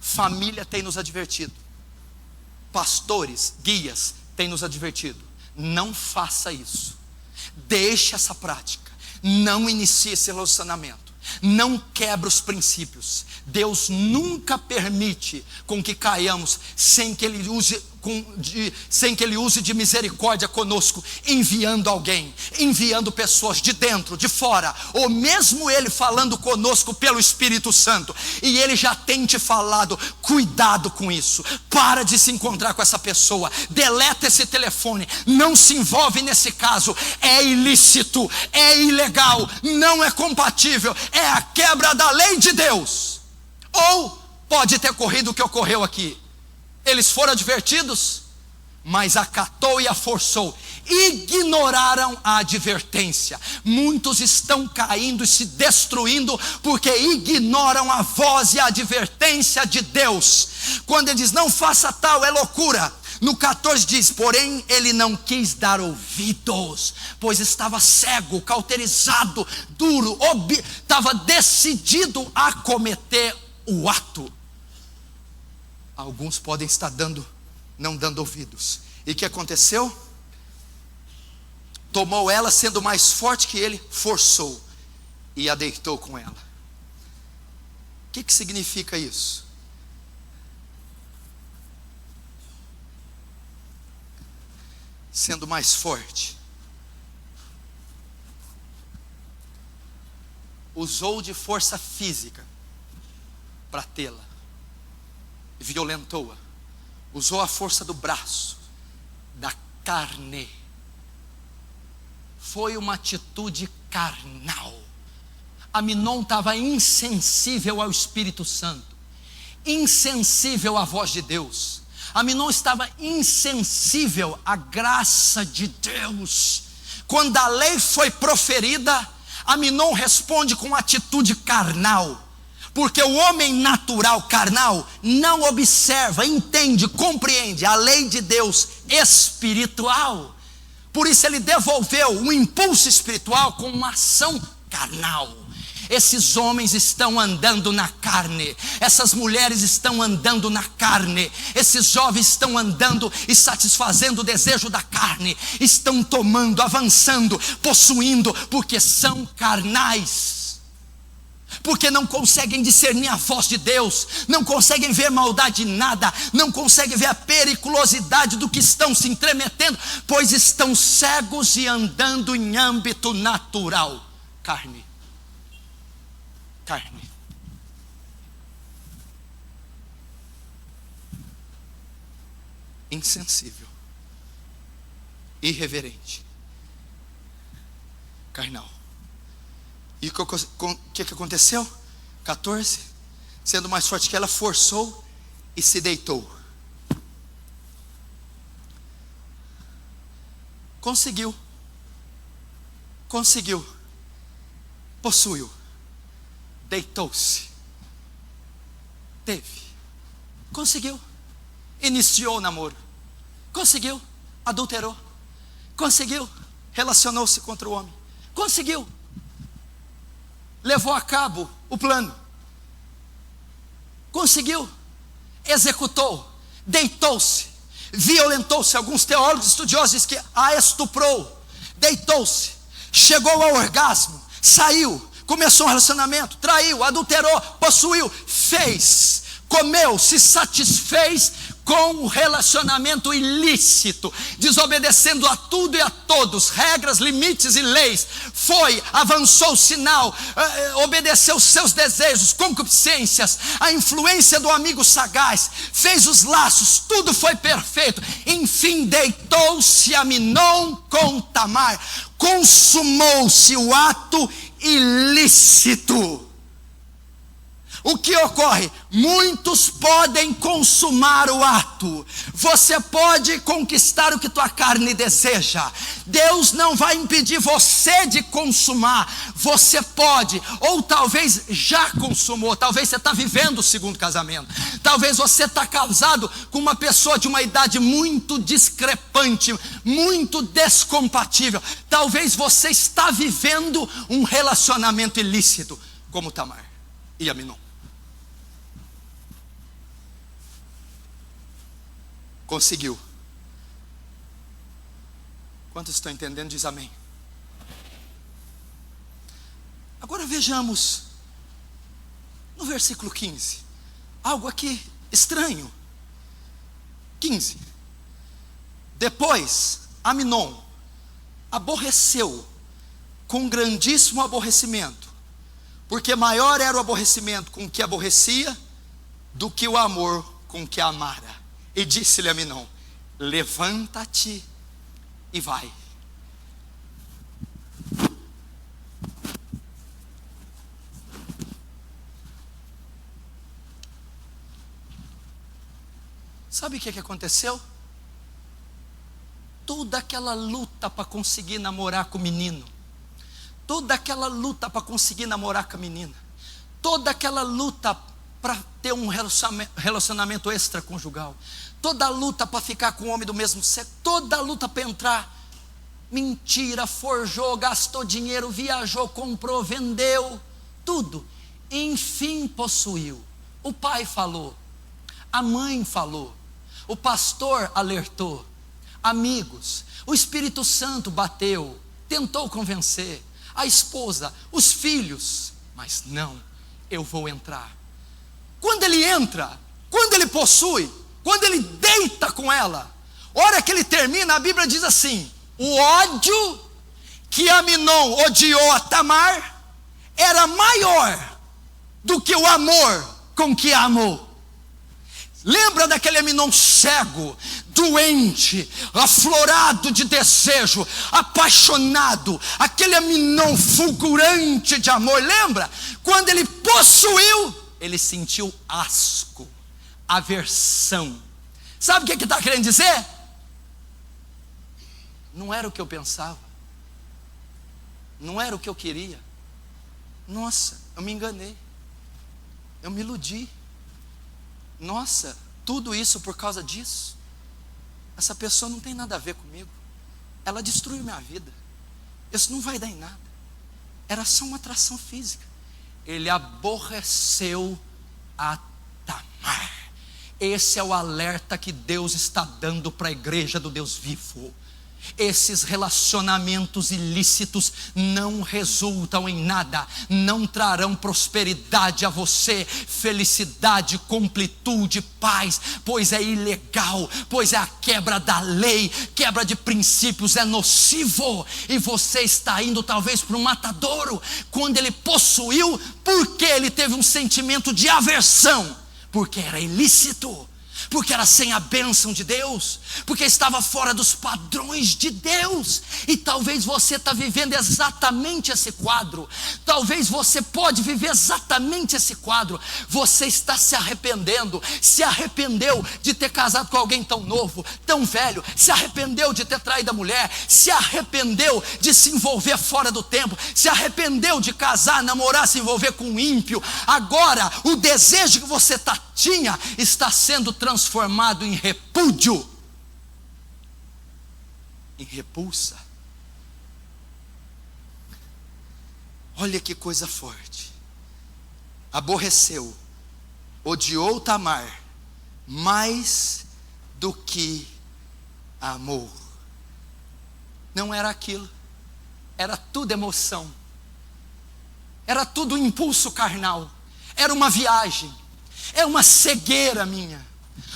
Família tem nos advertido. Pastores, guias têm nos advertido. Não faça isso. Deixe essa prática. Não inicie esse relacionamento. Não quebre os princípios. Deus nunca permite com que caiamos sem que Ele use de misericórdia conosco, enviando alguém, enviando pessoas de dentro, de fora, ou mesmo Ele falando conosco pelo Espírito Santo, e Ele já tem te falado, cuidado com isso, para de se encontrar com essa pessoa, deleta esse telefone, não se envolve nesse caso, é ilícito, é ilegal, não é compatível, é a quebra da lei de Deus. Ou pode ter ocorrido o que ocorreu aqui. Eles foram advertidos, mas acatou e a forçou. Ignoraram a advertência. Muitos estão caindo e se destruindo porque ignoram a voz e a advertência de Deus. Quando ele diz não faça tal, é loucura. No 14 diz, porém ele não quis dar ouvidos, pois estava cego, cauterizado, duro, estava decidido a cometer o ato. Alguns podem estar não dando ouvidos. E o que aconteceu? Tomou ela, sendo mais forte que ele, forçou e a deitou com ela. O que significa isso? Sendo mais forte, usou de força física para tê-la, violentou-a, usou a força do braço, da carne, foi uma atitude carnal. Aminon estava insensível ao Espírito Santo, insensível à voz de Deus. Aminon estava insensível à graça de Deus. Quando a lei foi proferida, Aminon responde com atitude carnal, porque o homem natural, carnal, não observa, entende, compreende a lei de Deus espiritual. Por isso ele devolveu um impulso espiritual com uma ação carnal. Esses homens estão andando na carne, essas mulheres estão andando na carne, esses jovens estão andando e satisfazendo o desejo da carne, estão tomando, avançando, possuindo, porque são carnais, porque não conseguem discernir a voz de Deus, não conseguem ver maldade em nada, não conseguem ver a periculosidade do que estão se intrometendo, pois estão cegos e andando em âmbito natural. Carne. Insensível, irreverente, carnal. E o que aconteceu? 14, sendo mais forte que ela, forçou e se deitou. Conseguiu, possuiu, deitou-se, teve, conseguiu, iniciou o namoro, conseguiu, adulterou, conseguiu, relacionou-se contra o homem, conseguiu, levou a cabo o plano, conseguiu, executou, deitou-se, violentou-se. Alguns teólogos estudiosos dizem que a estuprou, deitou-se, chegou ao orgasmo, Saiu, começou um relacionamento, traiu, adulterou, possuiu, fez, comeu, se satisfez com o relacionamento ilícito, desobedecendo a tudo e a todos, regras, limites e leis. Foi, avançou o sinal, obedeceu os seus desejos, concupiscências, a influência do amigo sagaz, fez os laços, tudo foi perfeito. Enfim, deitou-se Aminon com Tamar, consumou-se o ato ilícito. O que ocorre? Muitos podem consumar o ato. Você pode conquistar o que tua carne deseja. Deus não vai impedir você de consumar. Você pode, ou talvez já consumou. Talvez você está vivendo o segundo casamento. Talvez você está casado com uma pessoa de uma idade muito discrepante, muito descompatível. Talvez você está vivendo um relacionamento ilícito, como Tamar e Aminon. Conseguiu. Quantos estão entendendo? Diz amém. Agora vejamos no versículo 15, algo aqui estranho. 15. Depois Aminon aborreceu com grandíssimo aborrecimento, porque maior era o aborrecimento com que aborrecia do que o amor com que amara. E disse-lhe a Aminon: levanta-te e vai. Sabe o que aconteceu? Toda aquela luta para conseguir namorar com o menino, toda aquela luta para conseguir namorar com a menina, toda aquela luta para ter um relacionamento extraconjugal, toda a luta para ficar com o homem do mesmo sexo, toda a luta para entrar, mentira, forjou, gastou dinheiro, viajou, comprou, vendeu, tudo, enfim possuiu. O pai falou, a mãe falou, o pastor alertou, amigos, o Espírito Santo bateu, tentou convencer, a esposa, os filhos, mas não, eu vou entrar. Quando ele entra, quando ele possui, quando ele deita com ela, hora que ele termina, a Bíblia diz assim: o ódio que Aminon odiou a Tamar era maior do que o amor com que a amou. Lembra daquele Aminon cego, doente, aflorado de desejo, apaixonado, aquele Aminon fulgurante de amor, lembra? Quando ele possuiu, ele sentiu asco, aversão. Sabe o que está querendo dizer? Não era o que eu pensava, não era o que eu queria. Nossa, eu me enganei, eu me iludi. Nossa, tudo isso por causa disso. Essa pessoa não tem nada a ver comigo, ela destruiu minha vida, isso não vai dar em nada. Era só uma atração física. Ele aborreceu a Tamar. Esse é o alerta que Deus está dando para a igreja do Deus vivo. Esses relacionamentos ilícitos não resultam em nada, não trarão prosperidade a você, felicidade, completude, paz, pois é ilegal, pois é a quebra da lei, quebra de princípios, é nocivo, e você está indo talvez para um matadouro. Quando ele possuiu, porque ele teve um sentimento de aversão? Porque era ilícito, porque era sem a bênção de Deus, porque estava fora dos padrões de Deus. E talvez você está vivendo exatamente esse quadro, talvez você pode viver exatamente esse quadro. Você está se arrependeu de ter casado com alguém tão novo, tão velho, se arrependeu de ter traído a mulher, se arrependeu de se envolver fora do tempo, se arrependeu de casar, namorar, se envolver com um ímpio. Agora o desejo que você tinha está sendo transformado em repúdio, em repulsa. Olha que coisa forte. Aborreceu, odiou Tamar mais do que amou. Não era aquilo, era tudo emoção, era tudo um impulso carnal, era uma viagem, é uma cegueira minha.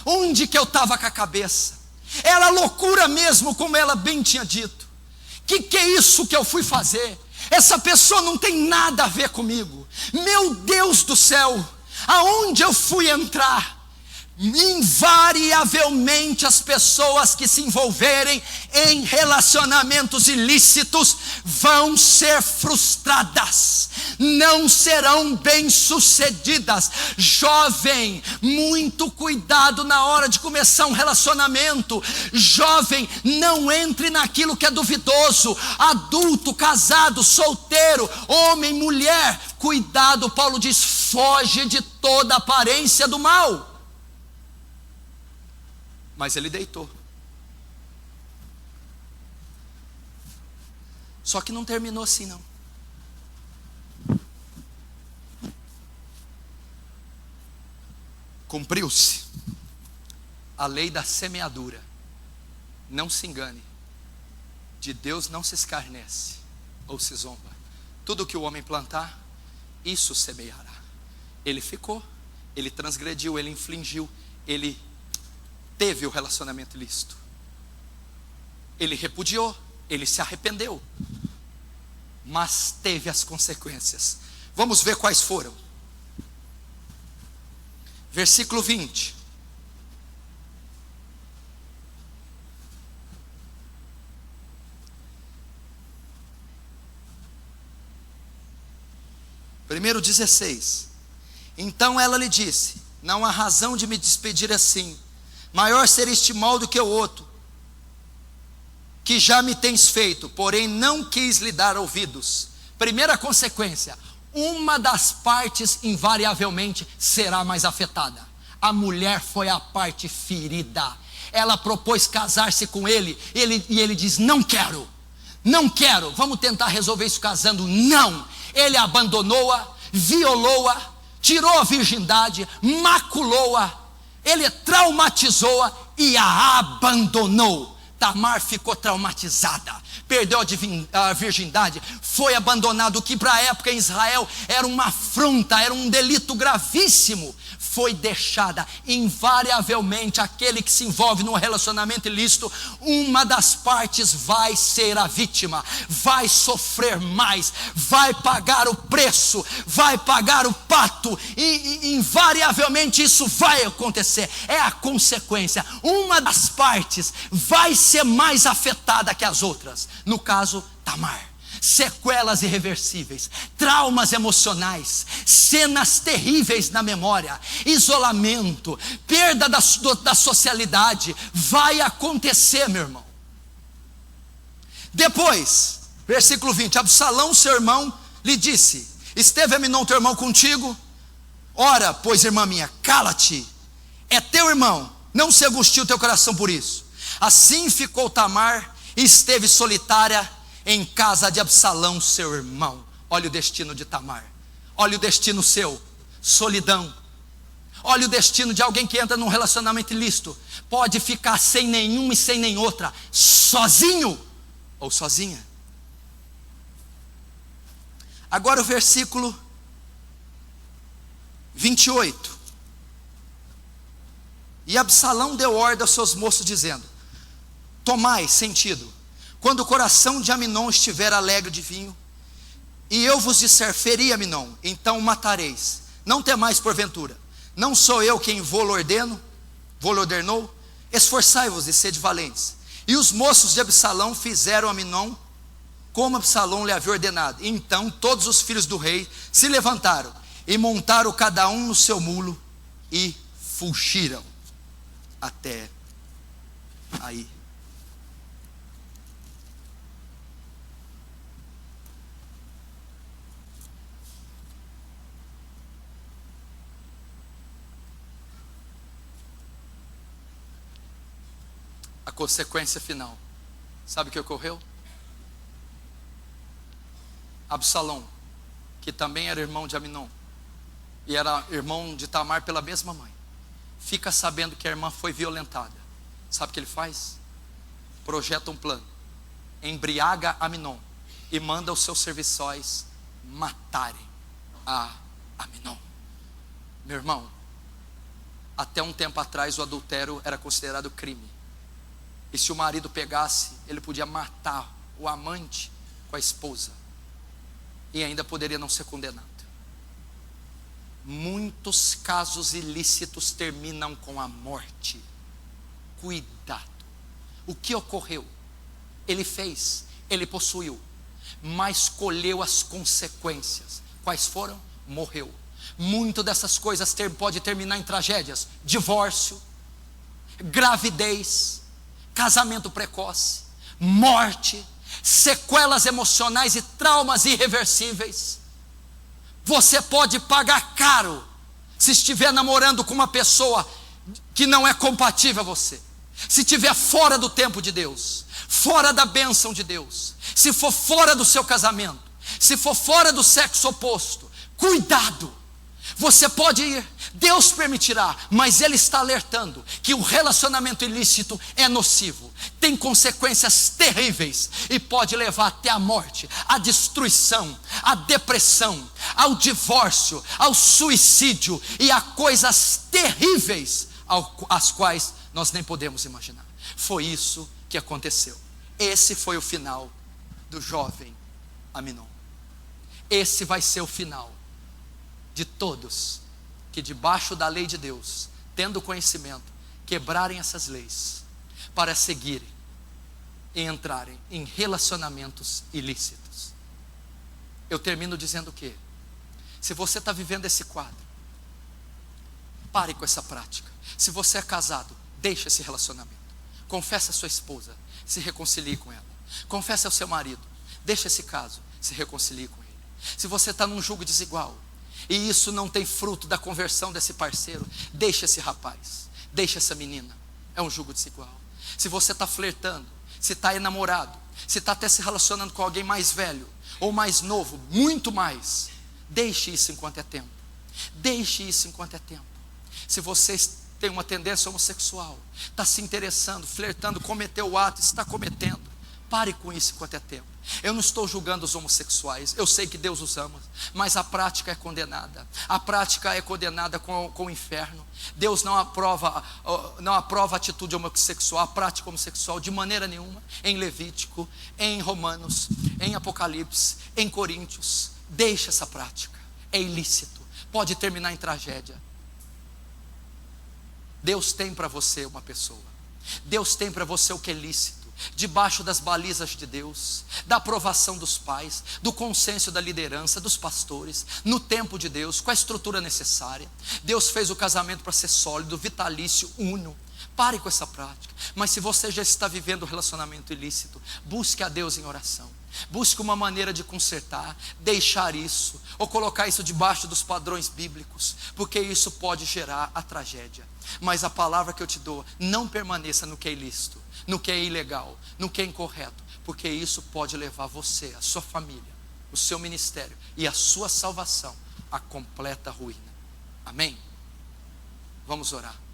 Onde que eu estava com a cabeça? Era loucura mesmo, como ela bem tinha dito. Que é isso que eu fui fazer? Essa pessoa não tem nada a ver comigo. Meu Deus do céu, aonde eu fui entrar? Invariavelmente as pessoas que se envolverem em relacionamentos ilícitos vão ser frustradas, não serão bem-sucedidas. Jovem, muito cuidado na hora de começar um relacionamento. Jovem, não entre naquilo que é duvidoso. Adulto, casado, solteiro, homem, mulher, cuidado. Paulo diz: foge de toda aparência do mal. Mas ele deitou. Só que não terminou assim não. Cumpriu-se a lei da semeadura. Não se engane. De Deus não se escarnece ou se zomba. Tudo que o homem plantar, isso semeará. Ele ficou, ele transgrediu, ele infligiu, ele teve o relacionamento ilícito. Ele repudiou, ele se arrependeu, mas teve as consequências. Vamos ver quais foram. Versículo 20. Primeiro 16. Então ela lhe disse: não há razão de me despedir assim. Maior será este mal do que o outro, que já me tens feito, porém não quis lhe dar ouvidos. Primeira consequência: uma das partes invariavelmente será mais afetada. A mulher foi a parte ferida. Ela propôs casar-se com ele, e ele diz: não quero, vamos tentar resolver isso casando. Não, ele abandonou-a, violou-a, tirou a virgindade, maculou-a, ele traumatizou-a e a abandonou. Tamar ficou traumatizada, perdeu a virgindade, foi abandonado, o que para a época em Israel era uma afronta, era um delito gravíssimo. Foi deixada. Invariavelmente aquele que se envolve num relacionamento ilícito, uma das partes vai ser a vítima, vai sofrer mais, vai pagar o preço, vai pagar o pato, e invariavelmente isso vai acontecer, é a consequência. Uma das partes vai ser mais afetada que as outras, no caso Tamar. Sequelas irreversíveis, traumas emocionais, cenas terríveis na memória, isolamento, perda da socialidade, vai acontecer, meu irmão. Depois, versículo 20, Absalão, seu irmão, lhe disse: esteve Aminon teu irmão contigo? Ora, pois irmã minha, cala-te, é teu irmão, não se angustie o teu coração por isso. Assim ficou Tamar e esteve solitária em casa de Absalão, seu irmão. Olha o destino de Tamar, olha o destino seu: solidão. Olha o destino de alguém que entra num relacionamento ilícito, pode ficar sem nenhuma e sem nem outra, sozinho ou sozinha. Agora o versículo 28. E Absalão deu ordem aos seus moços, dizendo: tomai, sentido, quando o coração de Aminon estiver alegre de vinho, e eu vos disser: feri Aminon, então o matareis. Não temais porventura, não sou eu quem vô-lo ordenou? Esforçai-vos e sede valentes. E os moços de Absalão fizeram a Aminon como Absalão lhe havia ordenado. Então todos os filhos do rei se levantaram e montaram cada um no seu mulo e fugiram. Até aí. A consequência final, sabe o que ocorreu? Absalão, que também era irmão de Aminon, e era irmão de Tamar pela mesma mãe, fica sabendo que a irmã foi violentada. Sabe o que ele faz? Projeta um plano, embriaga Aminon e manda os seus serviçóis matarem a Aminon. Meu irmão, até um tempo atrás o adultério era considerado crime. E se o marido pegasse, ele podia matar o amante com a esposa. E ainda poderia não ser condenado. Muitos casos ilícitos terminam com a morte. Cuidado. O que ocorreu? Ele fez, ele possuiu, mas colheu as consequências. Quais foram? Morreu. Muito dessas coisas pode terminar em tragédias: divórcio, gravidez, casamento precoce, morte, sequelas emocionais e traumas irreversíveis. Você pode pagar caro se estiver namorando com uma pessoa que não é compatível a você, se estiver fora do tempo de Deus, fora da bênção de Deus, se for fora do seu casamento, se for fora do sexo oposto. Cuidado, você pode ir, Deus permitirá, mas Ele está alertando que o relacionamento ilícito é nocivo, tem consequências terríveis e pode levar até a morte, a destruição, a depressão, ao divórcio, ao suicídio e a coisas terríveis as quais nós nem podemos imaginar. Foi isso que aconteceu. Esse foi o final do jovem Aminon. Esse vai ser o final de todos que debaixo da lei de Deus, tendo conhecimento, quebrarem essas leis para seguirem e entrarem em relacionamentos ilícitos. Eu termino dizendo o quê? Se você está vivendo esse quadro, pare com essa prática. Se você é casado, deixe esse relacionamento. Confesse a sua esposa, se reconcilie com ela. Confesse ao seu marido, deixe esse caso, se reconcilie com ele. Se você está num julgo desigual e isso não tem fruto da conversão desse parceiro, deixe esse rapaz, deixe essa menina. É um julgo desigual. Se você está flertando, se está enamorado, se está até se relacionando com alguém mais velho ou mais novo, muito mais, deixe isso enquanto é tempo. Deixe isso enquanto é tempo. Se você tem uma tendência homossexual, está se interessando, flertando, cometeu o ato, está cometendo, pare com isso enquanto é tempo. Eu não estou julgando os homossexuais, eu sei que Deus os ama, mas a prática é condenada. A prática é condenada com o inferno. Deus não aprova a atitude homossexual, a prática homossexual de maneira nenhuma. Em Levítico, em Romanos, em Apocalipse, em Coríntios. Deixe essa prática, é ilícito, pode terminar em tragédia. Deus tem para você uma pessoa, Deus tem para você o que é lícito, debaixo das balizas de Deus, da aprovação dos pais, do consenso da liderança, dos pastores, no tempo de Deus, com a estrutura necessária. Deus fez o casamento para ser sólido, vitalício, uno. Pare com essa prática. Mas se você já está vivendo um relacionamento ilícito, busque a Deus em oração. Busque uma maneira de consertar, deixar isso, ou colocar isso debaixo dos padrões bíblicos, porque isso pode gerar a tragédia. Mas a palavra que eu te dou, não permaneça no que é ilícito, no que é ilegal, no que é incorreto, porque isso pode levar você, a sua família, o seu ministério e a sua salvação à completa ruína. Amém? Vamos orar.